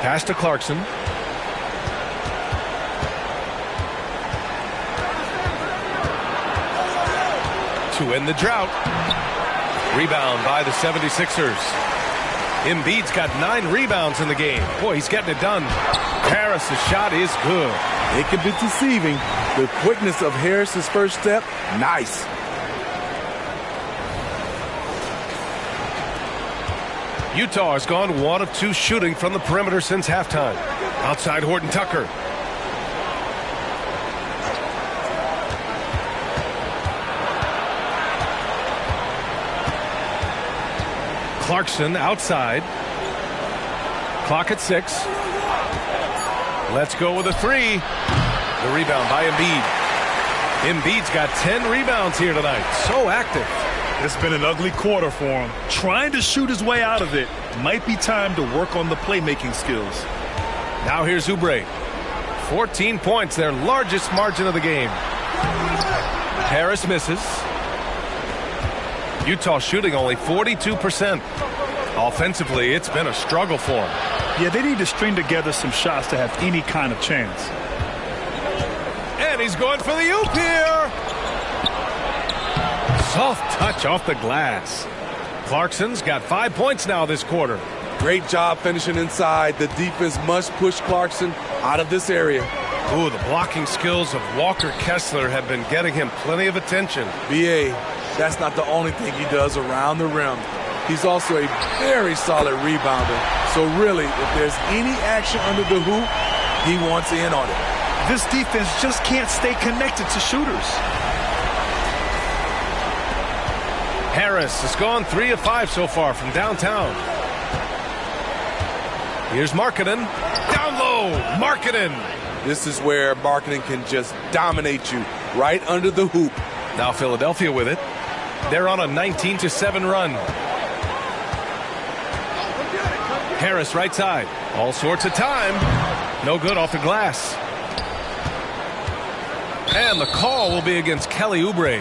Pass to Clarkson. To end the drought. Rebound by the 76ers. Embiid's got 9 rebounds in the game. Boy, he's getting it done. Harris's shot is good. It can be deceiving. The quickness of Harris's first step, nice. Utah has gone 1 of 2 shooting from the perimeter since halftime. Outside Horton Tucker. Clarkson outside. Clock at 6. Let's go with a 3. The rebound by Embiid. Embiid's got 10 rebounds here tonight. So active. It's been an ugly quarter for him. Trying to shoot his way out of it. Might be time to work on the playmaking skills. Now here's Oubre. 14 points, their largest margin of the game. Harris misses. Utah shooting only 42%. Offensively, it's been a struggle for them. Yeah, they need to string together some shots to have any kind of chance. And he's going for the oop here. Soft touch off the glass. Clarkson's got 5 points now this quarter. Great job finishing inside. The defense must push Clarkson out of this area. Ooh, the blocking skills of Walker Kessler have been getting him plenty of attention. B.A., that's not the only thing he does around the rim. He's also a very solid rebounder. So really, if there's any action under the hoop, he wants in on it. This defense just can't stay connected to shooters. Harris has gone 3 of 5 so far from downtown. Here's Markkanen. Down low, Markkanen. This is where Markkanen can just dominate you right under the hoop. Now Philadelphia with it. They're on a 19-7 run. Harris right side. All sorts of time. No good off the glass. And the call will be against Kelly Oubre.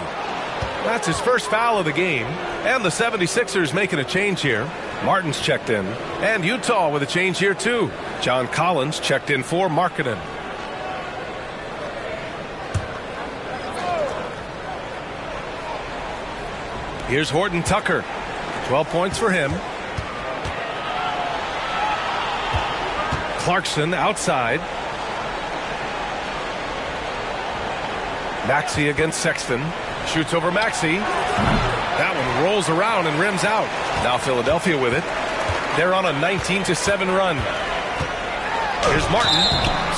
That's his first foul of the game. And the 76ers making a change here. Martin's checked in. And Utah with a change here too. John Collins checked in for Markkanen. Here's Horton Tucker. 12 points for him. Clarkson outside. Maxey against Sexton. Shoots over Maxey. That one rolls around and rims out. Now Philadelphia with it. They're on a 19-7 run. Here's Martin.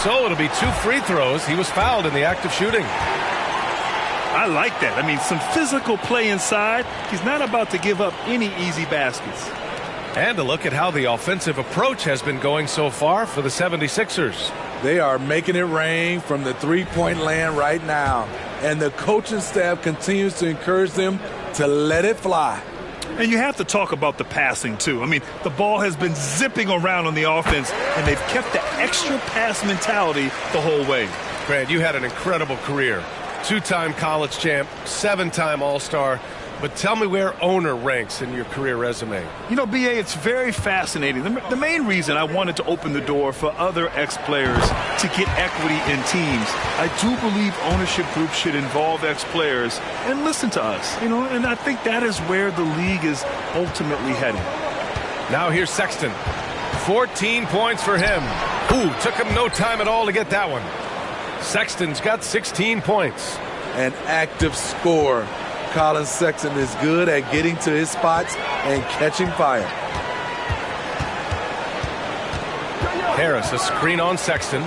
So it'll be 2 free throws. He was fouled in the act of shooting. I like that. I mean, some physical play inside. He's not about to give up any easy baskets. And a look at how the offensive approach has been going so far for the 76ers. They are making it rain from the three-point land right now. And the coaching staff continues to encourage them to let it fly. And you have to talk about the passing, too. I mean, the ball has been zipping around on the offense, and they've kept the extra pass mentality the whole way. Grant, you had an incredible career. 2-time college champ, 7-time All-Star. But tell me where owner ranks in your career resume. You know, B.A., it's very fascinating. The main reason I wanted to open the door for other ex-players to get equity in teams, I do believe ownership groups should involve ex-players and listen to us, you know, and I think that is where the league is ultimately heading. Now here's Sexton. 14 points for him. Ooh, took him no time at all to get that one. Sexton's got 16 points. An active scorer. Colin Sexton is good at getting to his spots and catching fire. Harris, a screen on Sexton.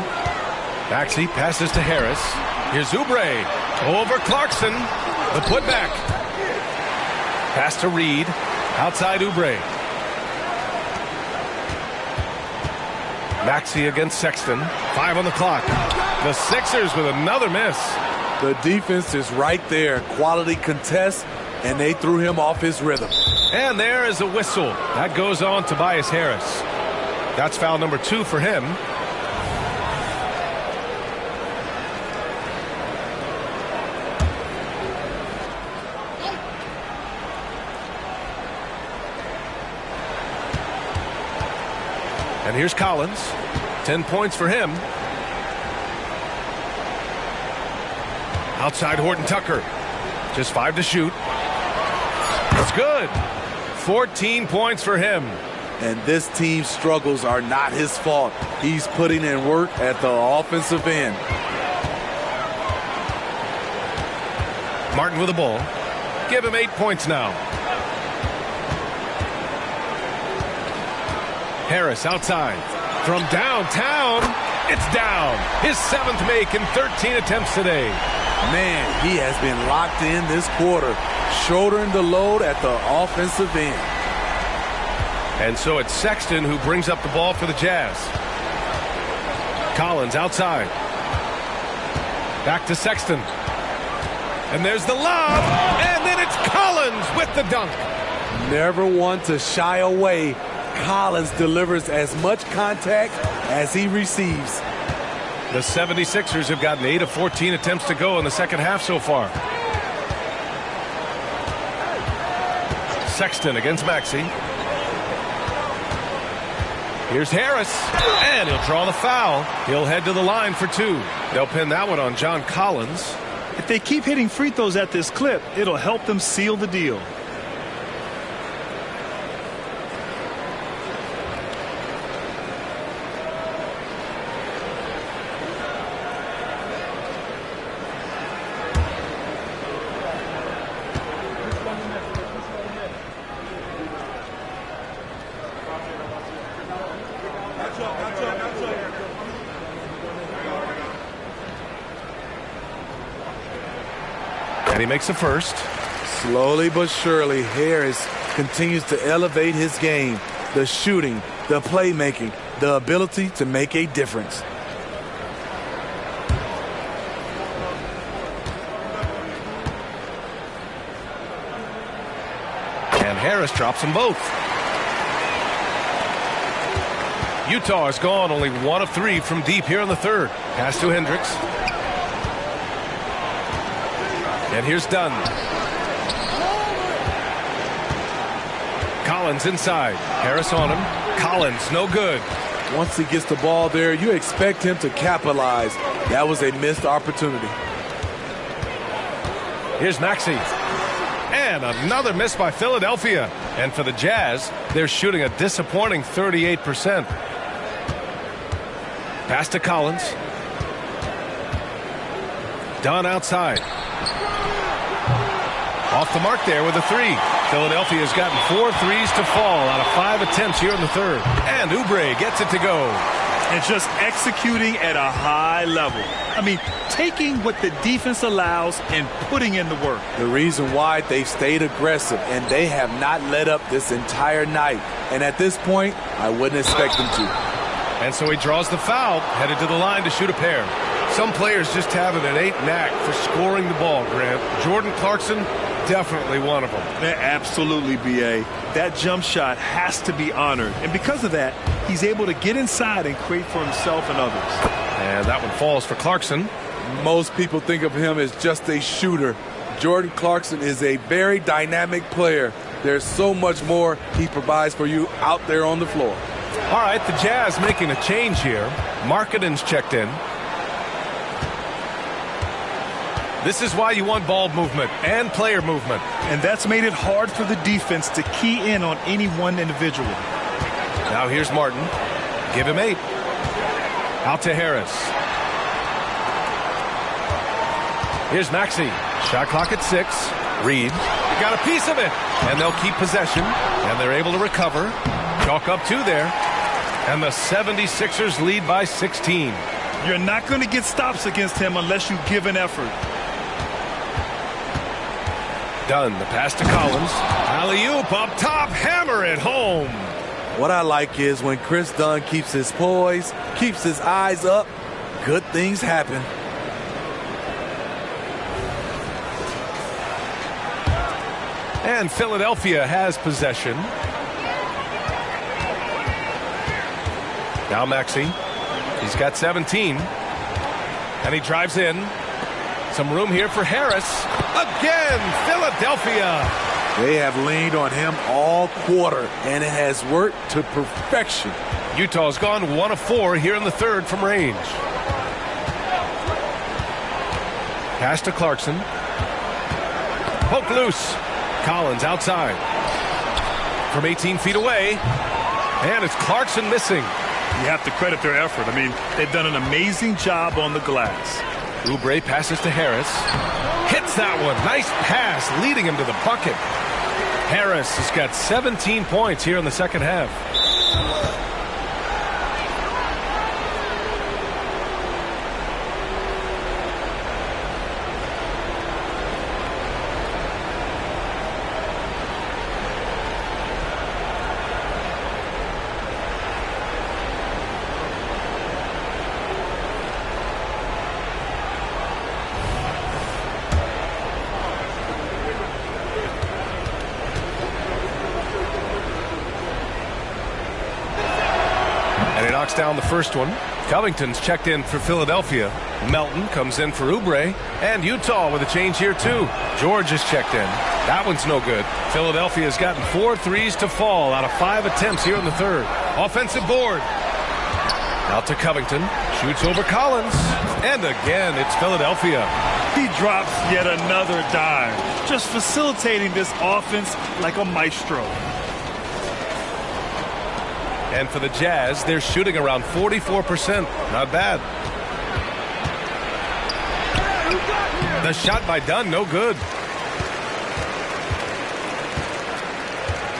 Maxey passes to Harris. Here's Oubre. Over Clarkson. The putback. Pass to Reed. Outside Oubre. Maxey against Sexton. 5 on the clock. The Sixers with another miss. The defense is right there. Quality contest, and they threw him off his rhythm. And there is a whistle. That goes on Tobias Harris. That's foul number 2 for him. And here's Collins. 10 points for him. Outside Horton Tucker. Just 5 to shoot. It's good. 14 points for him. And this team's struggles are not his fault. He's putting in work at the offensive end. Martin with the ball. Give him 8 points now. Harris outside. From downtown, it's down. His 7th make in 13 attempts today. Man, he has been locked in this quarter, shouldering the load at the offensive end. And so it's Sexton who brings up the ball for the Jazz. Collins outside. Back to Sexton. And there's the lob. And then it's Collins with the dunk. Never one to shy away. Collins delivers as much contact as he receives. The 76ers have gotten 8 of 14 attempts to go in the second half so far. Sexton against Maxey. Here's Harris, and he'll draw the foul. He'll head to the line for 2. They'll pin that one on John Collins. If they keep hitting free throws at this clip, it'll help them seal the deal. And he makes the first. Slowly but surely, Harris continues to elevate his game. The shooting, the playmaking, the ability to make a difference. And Harris drops them both. Utah has gone only 1 of 3 from deep here in the third. Pass to Hendricks. And here's Dunn. Collins inside. Harris on him. Collins, no good. Once he gets the ball there, you expect him to capitalize. That was a missed opportunity. Here's Maxey. And another miss by Philadelphia. And for the Jazz, they're shooting a disappointing 38%. Pass to Collins. Dunn outside. Off the mark there with a 3. Philadelphia has gotten 4 threes to fall out of 5 attempts here in the third. And Oubre gets it to go. And just executing at a high level. I mean, taking what the defense allows and putting in the work. The reason why they've stayed aggressive and they have not let up this entire night. And at this point, I wouldn't expect them to. And so he draws the foul, headed to the line to shoot a pair. Some players just have an innate knack for scoring the ball, Grant. Jordan Clarkson, definitely one of them. Yeah, absolutely, B.A. That jump shot has to be honored. And because of that, he's able to get inside and create for himself and others. And that one falls for Clarkson. Most people think of him as just a shooter. Jordan Clarkson is a very dynamic player. There's so much more he provides for you out there on the floor. All right, the Jazz making a change here. Markkanen's checked in. This is why you want ball movement and player movement. And that's made it hard for the defense to key in on any one individual. Now here's Martin. Give him 8. Out to Harris. Here's Maxey. Shot clock at 6. Reed. Got a piece of it. And they'll keep possession. And they're able to recover. Chalk up 2 there. And the 76ers lead by 16. You're not going to get stops against him unless you give an effort. Dunn, the pass to Collins. Alley-oop up top, hammer it home. What I like is when Chris Dunn keeps his poise, keeps his eyes up, good things happen. And Philadelphia has possession. Now Maxey. He's got 17. And he drives in. Some room here for Harris. Again, Philadelphia. They have leaned on him all quarter, and it has worked to perfection. Utah's gone 1 of 4 here in the third from range. Pass to Clarkson. Poke loose. Collins outside. From 18 feet away. And it's Clarkson missing. You have to credit their effort. I mean, they've done an amazing job on the glass. Oubre passes to Harris. Hits that one. Nice pass, leading him to the bucket. Harris has got 17 points here in the second half. Knocks down the first one. Covington's checked in for Philadelphia. Melton comes in for Oubre. And Utah with a change here too. George is checked in. That one's no good. Philadelphia's gotten 4 threes to fall out of 5 attempts here in the third. Offensive board. Out to Covington. Shoots over Collins. And again, it's Philadelphia. He drops yet another dime. Just facilitating this offense like a maestro. And for the Jazz, they're shooting around 44%. Not bad. The shot by Dunn, no good.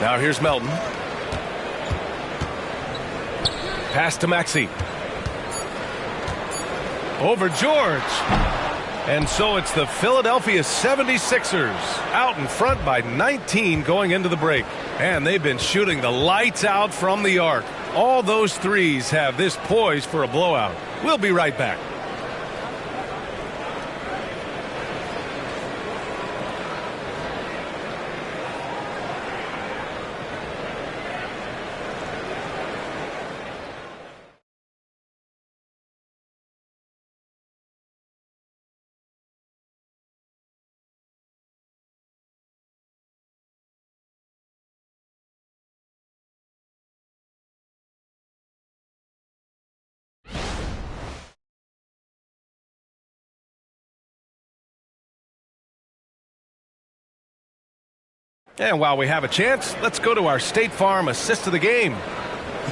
Now here's Melton. Pass to Maxey. Over George. And so it's the Philadelphia 76ers out in front by 19 going into the break. And they've been shooting the lights out from the arc. All those threes have this poised for a blowout. We'll be right back. And while we have a chance, let's go to our State Farm assist of the game.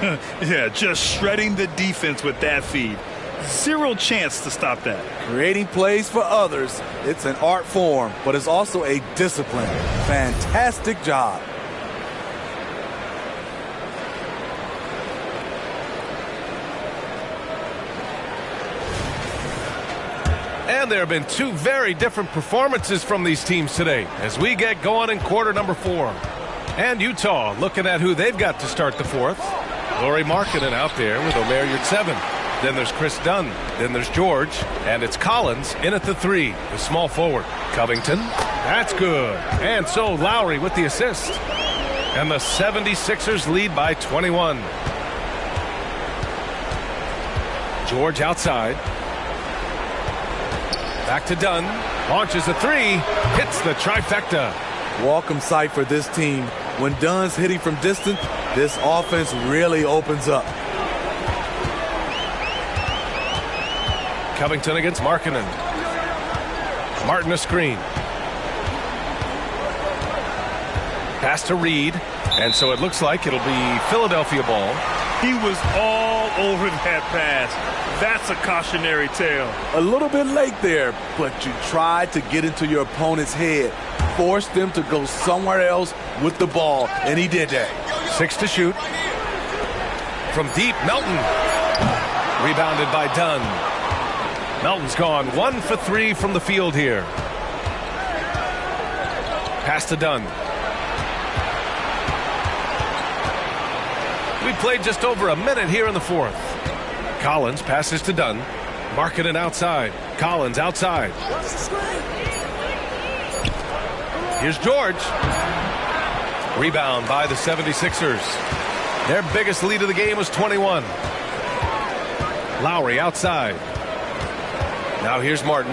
Yeah, just shredding the defense with that feed. Zero chance to stop that. Creating plays for others, it's an art form, but it's also a discipline. Fantastic job. And there have been 2 very different performances from these teams today as we get going in quarter number 4. And Utah looking at who they've got to start the fourth. Lauri Markkanen out there with Omer Yurtseven. Then there's Chris Dunn. Then there's George. And it's Collins in at the 3, the small forward. Covington. That's good. And so Lowry with the assist. And the 76ers lead by 21. George outside. Back to Dunn. Launches a 3. Hits the trifecta. Welcome sight for this team. When Dunn's hitting from distance, this offense really opens up. Covington against Markkanen. Martin a screen. Pass to Reed. And so it looks like it'll be Philadelphia ball. He was all over that pass. That's a cautionary tale. A little bit late there, but you tried to get into your opponent's head. Force them to go somewhere else with the ball, and he did that. 6 to shoot. From deep, Melton. Rebounded by Dunn. Melton's gone 1 for 3 from the field here. Pass to Dunn. We played just over a minute here in the fourth. Collins passes to Dunn. Markkanen outside. Collins outside. Here's George. Rebound by the 76ers. Their biggest lead of the game was 21. Lowry outside. Now here's Martin.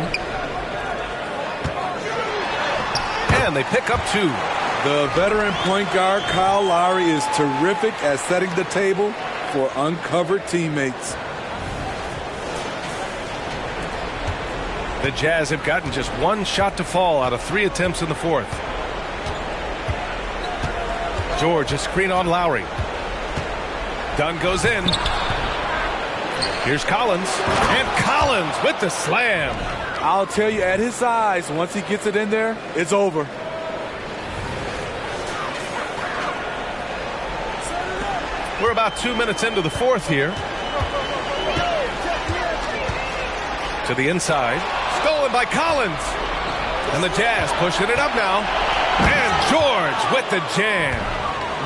And they pick up 2. The veteran point guard, Kyle Lowry, is terrific at setting the table for uncovered teammates. The Jazz have gotten just one shot to fall out of 3 attempts in the fourth. George, a screen on Lowry. Dunn goes in. Here's Collins. And Collins with the slam. I'll tell you, at his size, once he gets it in there, it's over. We're about 2 minutes into the fourth here. To the inside. Stolen by Collins. And the Jazz pushing it up now. And George with the jam.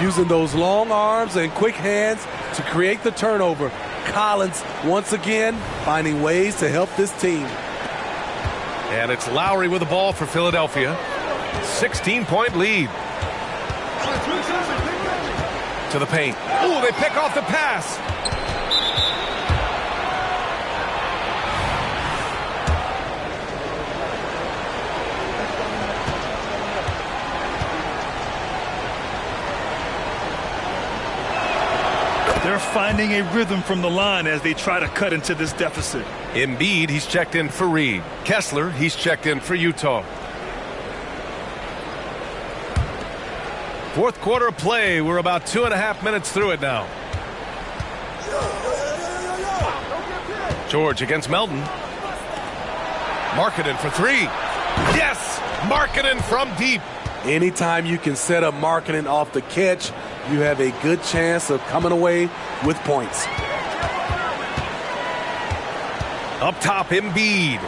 Using those long arms and quick hands to create the turnover. Collins, once again, finding ways to help this team. And it's Lowry with the ball for Philadelphia. 16-point lead. To the paint. Ooh, they pick off the pass. They're finding a rhythm from the line as they try to cut into this deficit. Embiid, he's checked in for Reed. Kessler, he's checked in for Utah. Fourth quarter of play. We're about 2.5 minutes through it now. George against Melton. Markkanen for 3. Yes! Markkanen from deep. Anytime you can set up Markkanen off the catch, you have a good chance of coming away with points. Up top, Embiid.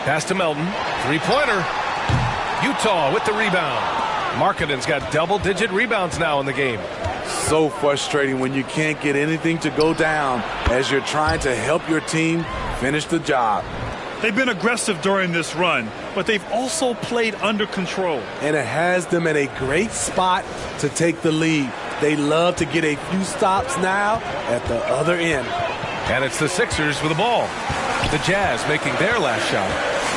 Pass to Melton. Three-pointer. Utah with the rebound. Markkanen's got double-digit rebounds now in the game. So frustrating when you can't get anything to go down as you're trying to help your team finish the job. They've been aggressive during this run, but they've also played under control. And it has them at a great spot to take the lead. They love to get a few stops now at the other end. And it's the Sixers with the ball. The Jazz making their last shot.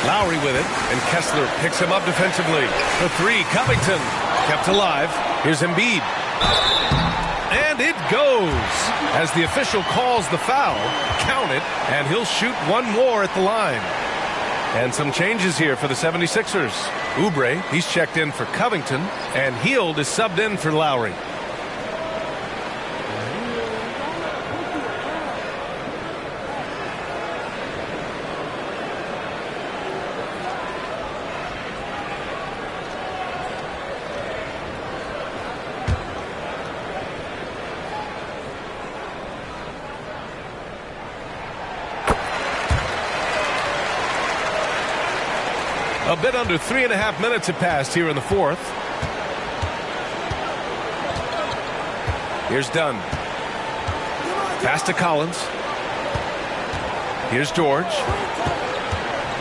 Lowry with it, and Kessler picks him up defensively. The 3, Covington, kept alive. Here's Embiid. And it goes. As the official calls the foul, count it, and he'll shoot one more at the line. And some changes here for the 76ers. Oubre, he's checked in for Covington, and Hield is subbed in for Lowry. A bit under 3.5 minutes have passed here in the fourth. Here's Dunn. Pass to Collins. Here's George.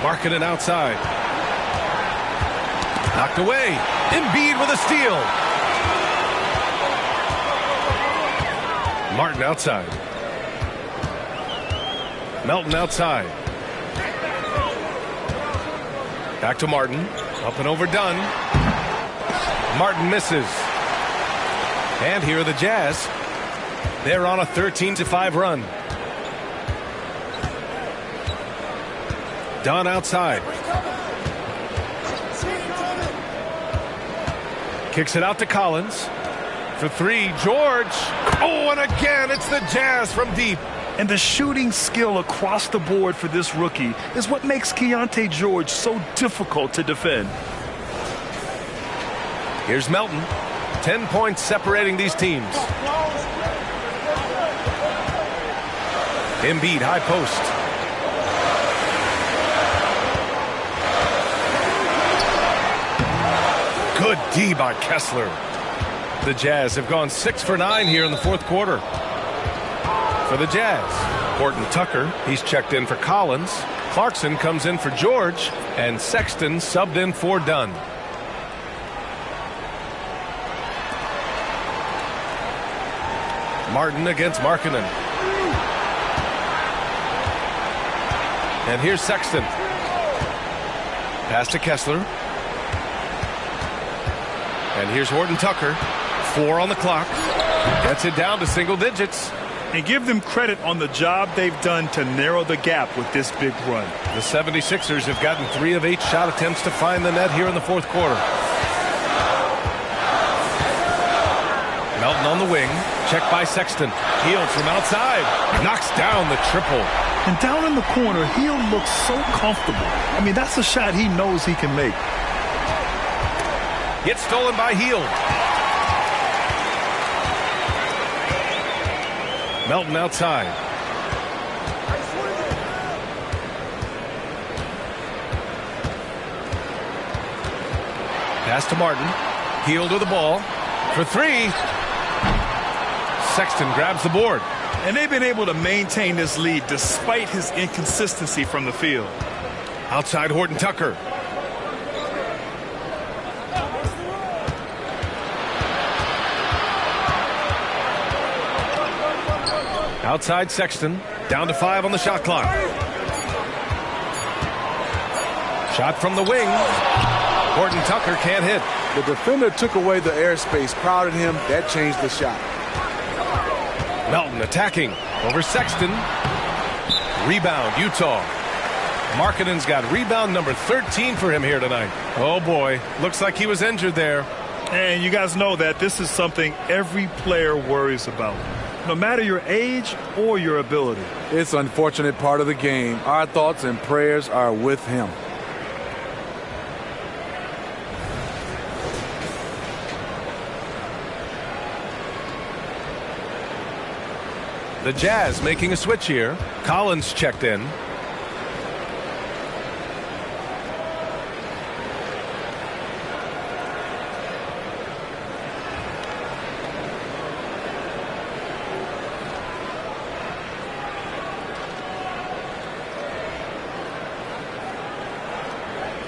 Markkanen outside. Knocked away. Embiid with a steal. Martin outside. Melton outside. Back to Martin. Up and over Dunn. Martin misses. And here are the Jazz. They're on a 13-5 run. Dunn outside. Kicks it out to Collins. For 3, George. Oh, and again, it's the Jazz from deep. And the shooting skill across the board for this rookie is what makes Keyonte George so difficult to defend. Here's Melton. 10 points separating these teams. Embiid, high post. Good D by Kessler. The Jazz have gone 6 for 9 here in the fourth quarter. For the Jazz, Horton Tucker, he's checked in for Collins. Clarkson comes in for George, and Sexton subbed in for Dunn. Martin against Markkanen. And here's Sexton. Pass to Kessler. And here's Horton Tucker. 4 on the clock. Gets it down to single digits. And give them credit on the job they've done to narrow the gap with this big run. The 76ers have gotten 3 of 8 shot attempts to find the net here in the fourth quarter. Melton on the wing. Checked by Sexton. Hield from outside. Knocks down the triple. And down in the corner, Hield looks so comfortable. I mean, that's a shot he knows he can make. Gets stolen by Hield. Melton outside. Pass to Martin. Hield with the ball. For 3. Sexton grabs the board. And they've been able to maintain this lead despite his inconsistency from the field. Outside Horton Tucker. Outside Sexton. Down to 5 on the shot clock. Shot from the wing. Horton Tucker can't hit. The defender took away the airspace, crowded him. That changed the shot. Melton attacking over Sexton. Rebound, Utah. Markkanen's got rebound number 13 for him here tonight. Oh, boy. Looks like he was injured there. And you guys know that this is something every player worries about, no matter your age or your ability. It's an unfortunate part of the game. Our thoughts and prayers are with him. The Jazz making a switch here. Collins checked in.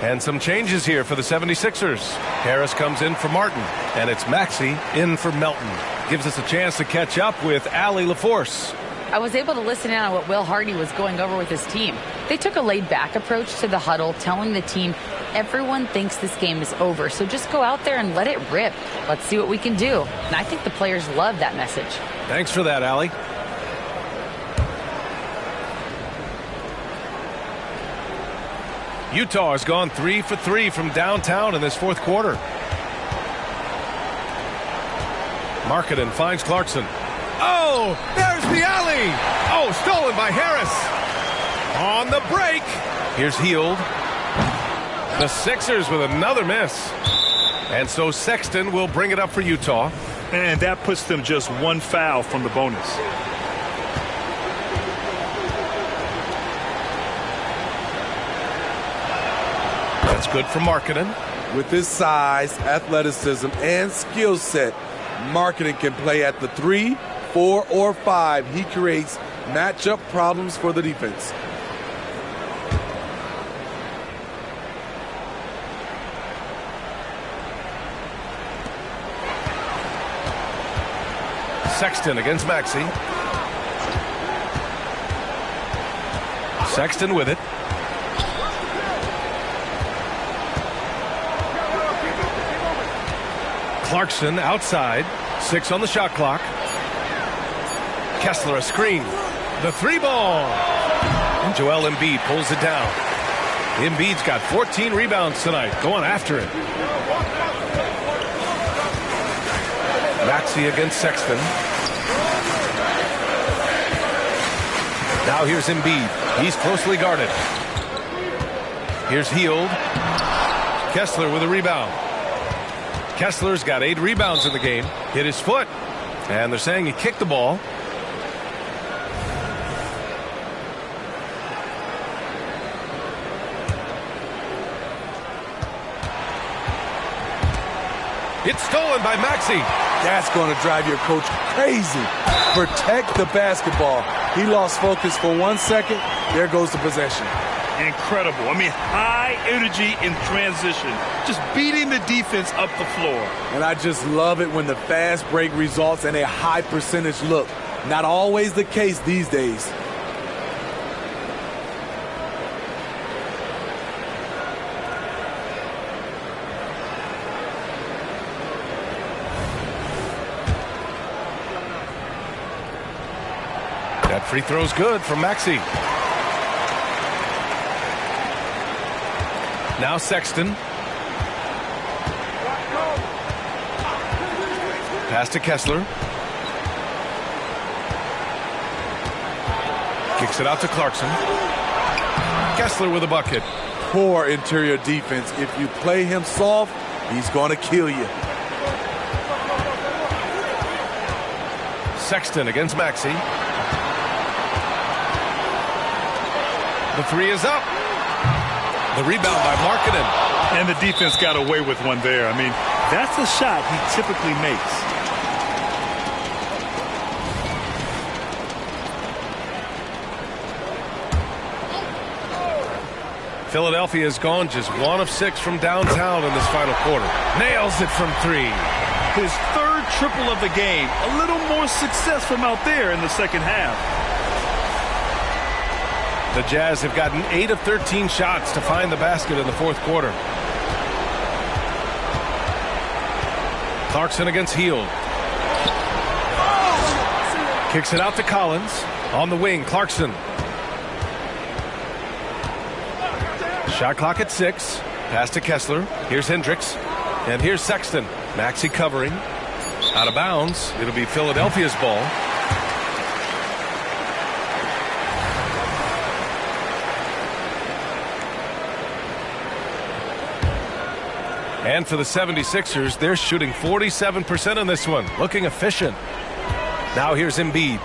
And some changes here for the 76ers. Harris comes in for Martin, and it's Maxey in for Melton. Gives us a chance to catch up with Allie LaForce. I was able to listen in on what Will Hardy was going over with his team. They took a laid-back approach to the huddle, telling the team, everyone thinks this game is over, so just go out there and let it rip. Let's see what we can do. And I think the players love that message. Thanks for that, Allie. Utah has gone 3 for 3 from downtown in this fourth quarter. Markkanen finds Clarkson. Oh, there's the alley. Oh, stolen by Harris. On the break. Here's Hield. The Sixers with another miss. And so Sexton will bring it up for Utah. And that puts them just 1 foul from the bonus. That's good for Markkanen. With his size, athleticism, and skill set, Markkanen can play at the 3, 4, or 5. He creates matchup problems for the defense. Sexton against Maxey. Sexton with it. Clarkson outside. 6 on the shot clock. Kessler a screen. The 3-ball. And Joel Embiid pulls it down. Embiid's got 14 rebounds tonight. Going after it. Maxey against Sexton. Now here's Embiid. He's closely guarded. Here's Hield. Kessler with a rebound. Kessler's got 8 rebounds in the game. Hit his foot. And they're saying he kicked the ball. It's stolen by Maxey. That's going to drive your coach crazy. Protect the basketball. He lost focus for 1 second. There goes the possession. Incredible. I mean, high energy in transition. Just beating the defense up the floor. And I just love it when the fast break results in a high percentage look. Not always the case these days. Free throw's good from Maxey. Now Sexton. Pass to Kessler. Kicks it out to Clarkson. Kessler with a bucket. Poor interior defense. If you play him soft, he's going to kill you. Sexton against Maxey. The three is up. The rebound by Markkanen. And the defense got away with one there. I mean, that's a shot he typically makes. Philadelphia has gone just 1 of 6 from downtown in this final quarter. Nails it from 3. His third triple of the game. A little more success from out there in the second half. The Jazz have gotten 8 of 13 shots to find the basket in the fourth quarter. Clarkson against Hield. Kicks it out to Collins. On the wing, Clarkson. Shot clock at 6. Pass to Kessler. Here's Hendricks. And here's Sexton. Maxey covering. Out of bounds. It'll be Philadelphia's ball. And for the 76ers, they're shooting 47% in this one. Looking efficient. Now here's Embiid.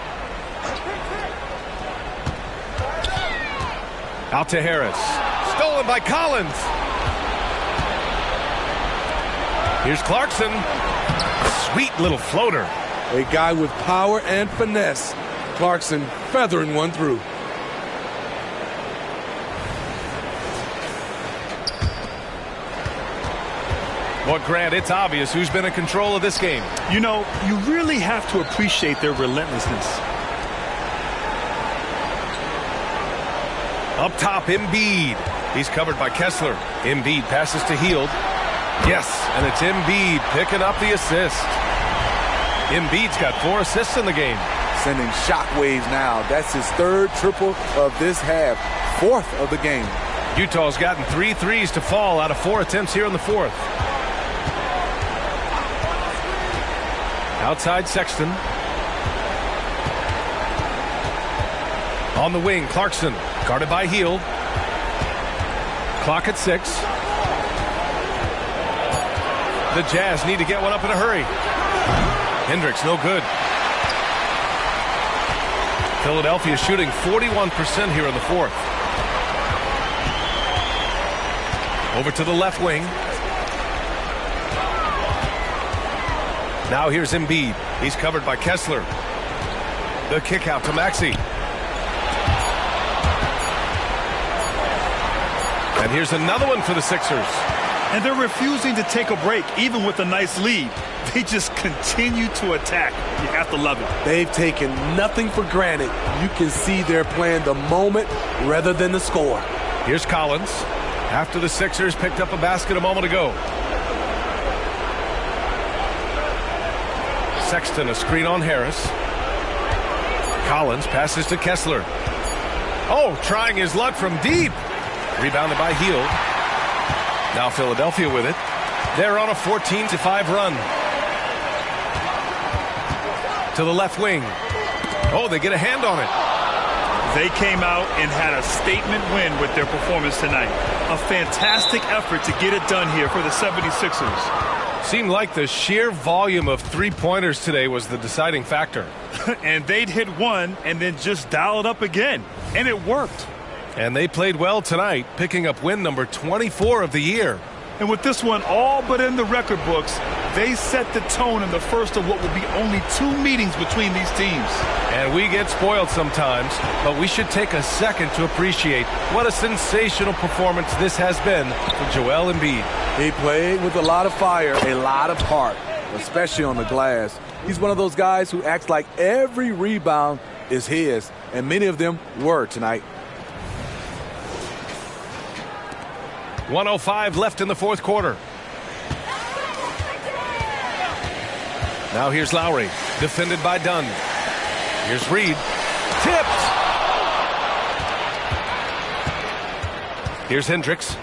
Out to Harris. Stolen by Collins. Here's Clarkson. Sweet little floater. A guy with power and finesse. Clarkson feathering one through. Well, Grant, it's obvious who's been in control of this game. You know, you really have to appreciate their relentlessness. Up top, Embiid. He's covered by Kessler. Embiid passes to Hield. Yes, and it's Embiid picking up the assist. Embiid's got 4 assists in the game. Sending shockwaves now. That's his third triple of this half. 4th of the game. Utah's gotten 3 threes to fall out of 4 attempts here in the fourth. Outside Sexton. On the wing, Clarkson. Guarded by Hield. Clock at 6. The Jazz need to get one up in a hurry. Hendricks, no good. Philadelphia shooting 41% here in the fourth. Over to the left wing. Now here's Embiid. He's covered by Kessler. The kick out to Maxey. And here's another one for the Sixers. And they're refusing to take a break, even with a nice lead. They just continue to attack. You have to love it. They've taken nothing for granted. You can see they're playing the moment rather than the score. Here's Collins. After the Sixers picked up a basket a moment ago. Sexton, a screen on Harris. Collins passes to Kessler. Oh, trying his luck from deep. Rebounded by Hield. Now Philadelphia with it. They're on a 14-5 run. To the left wing. Oh, they get a hand on it. They came out and had a statement win with their performance tonight. A fantastic effort to get it done here for the 76ers. Seemed like the sheer volume of three-pointers today was the deciding factor. And they'd hit one and then just dial it up again. And it worked. And they played well tonight, picking up win number 24 of the year. And with this one all but in the record books, they set the tone in the first of what will be only 2 meetings between these teams. And we get spoiled sometimes, but we should take a second to appreciate what a sensational performance this has been for Joel Embiid. He played with a lot of fire, a lot of heart, especially on the glass. He's one of those guys who acts like every rebound is his, and many of them were tonight. 1:05 left in the fourth quarter. Now here's Lowry, defended by Dunn. Here's Reed. Tipped. Here's Hendricks.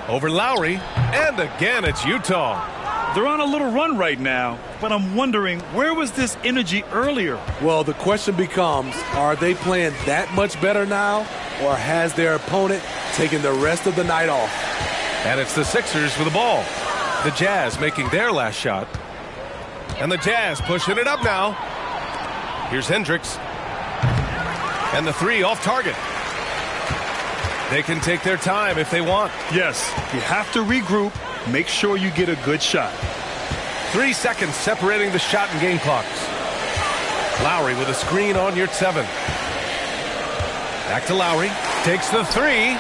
Over Lowry. And again, it's Utah. They're on a little run right now, but I'm wondering, where was this energy earlier? Well, the question becomes, are they playing that much better now, or has their opponent taken the rest of the night off? And it's the Sixers with the ball. The Jazz making their last shot. And the Jazz pushing it up now. Here's Hendricks. And the three off target. They can take their time if they want. Yes, you have to regroup. Make sure you get a good shot. 3 seconds separating the shot and game clocks. Lowry with a screen on Yurtseven. Back to Lowry. Takes the three.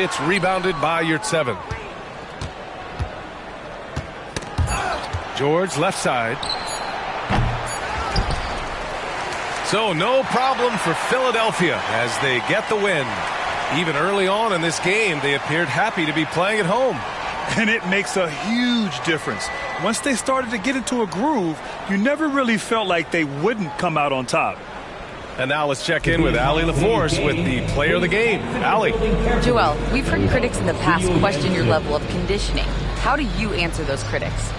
It's rebounded by Yurtseven. George left side. So no problem for Philadelphia as they get the win. Even early on in this game, they appeared happy to be playing at home. And it makes a huge difference. Once they started to get into a groove, you never really felt like they wouldn't come out on top. And now let's check in with Allie LaForce with the player of the game. Allie. Joel, we've heard critics in the past question your level of conditioning. How do you answer those critics?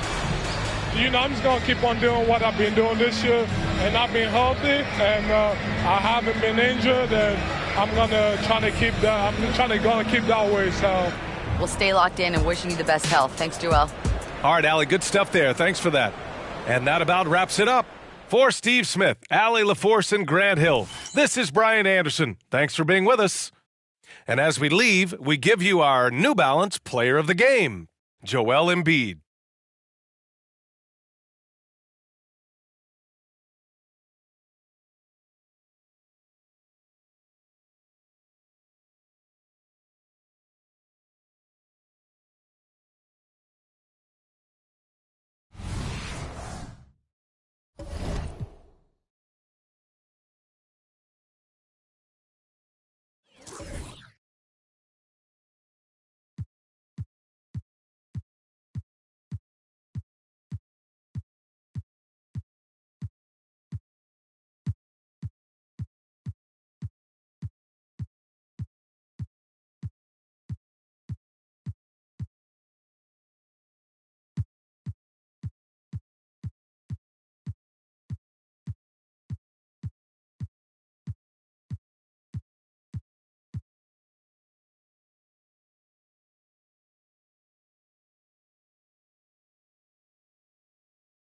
You know, I'm just going to keep on doing what I've been doing this year, and I've been healthy, and I haven't been injured, and I'm going to try to keep that. I'm trying to keep that way. So we'll stay locked in and wishing you the best health. Thanks, Joel. All right, Allie, good stuff there. Thanks for that. And that about wraps it up. For Steve Smith, Allie LaForce, and Grant Hill, this is Brian Anderson. Thanks for being with us. And as we leave, we give you our New Balance Player of the Game, Joel Embiid.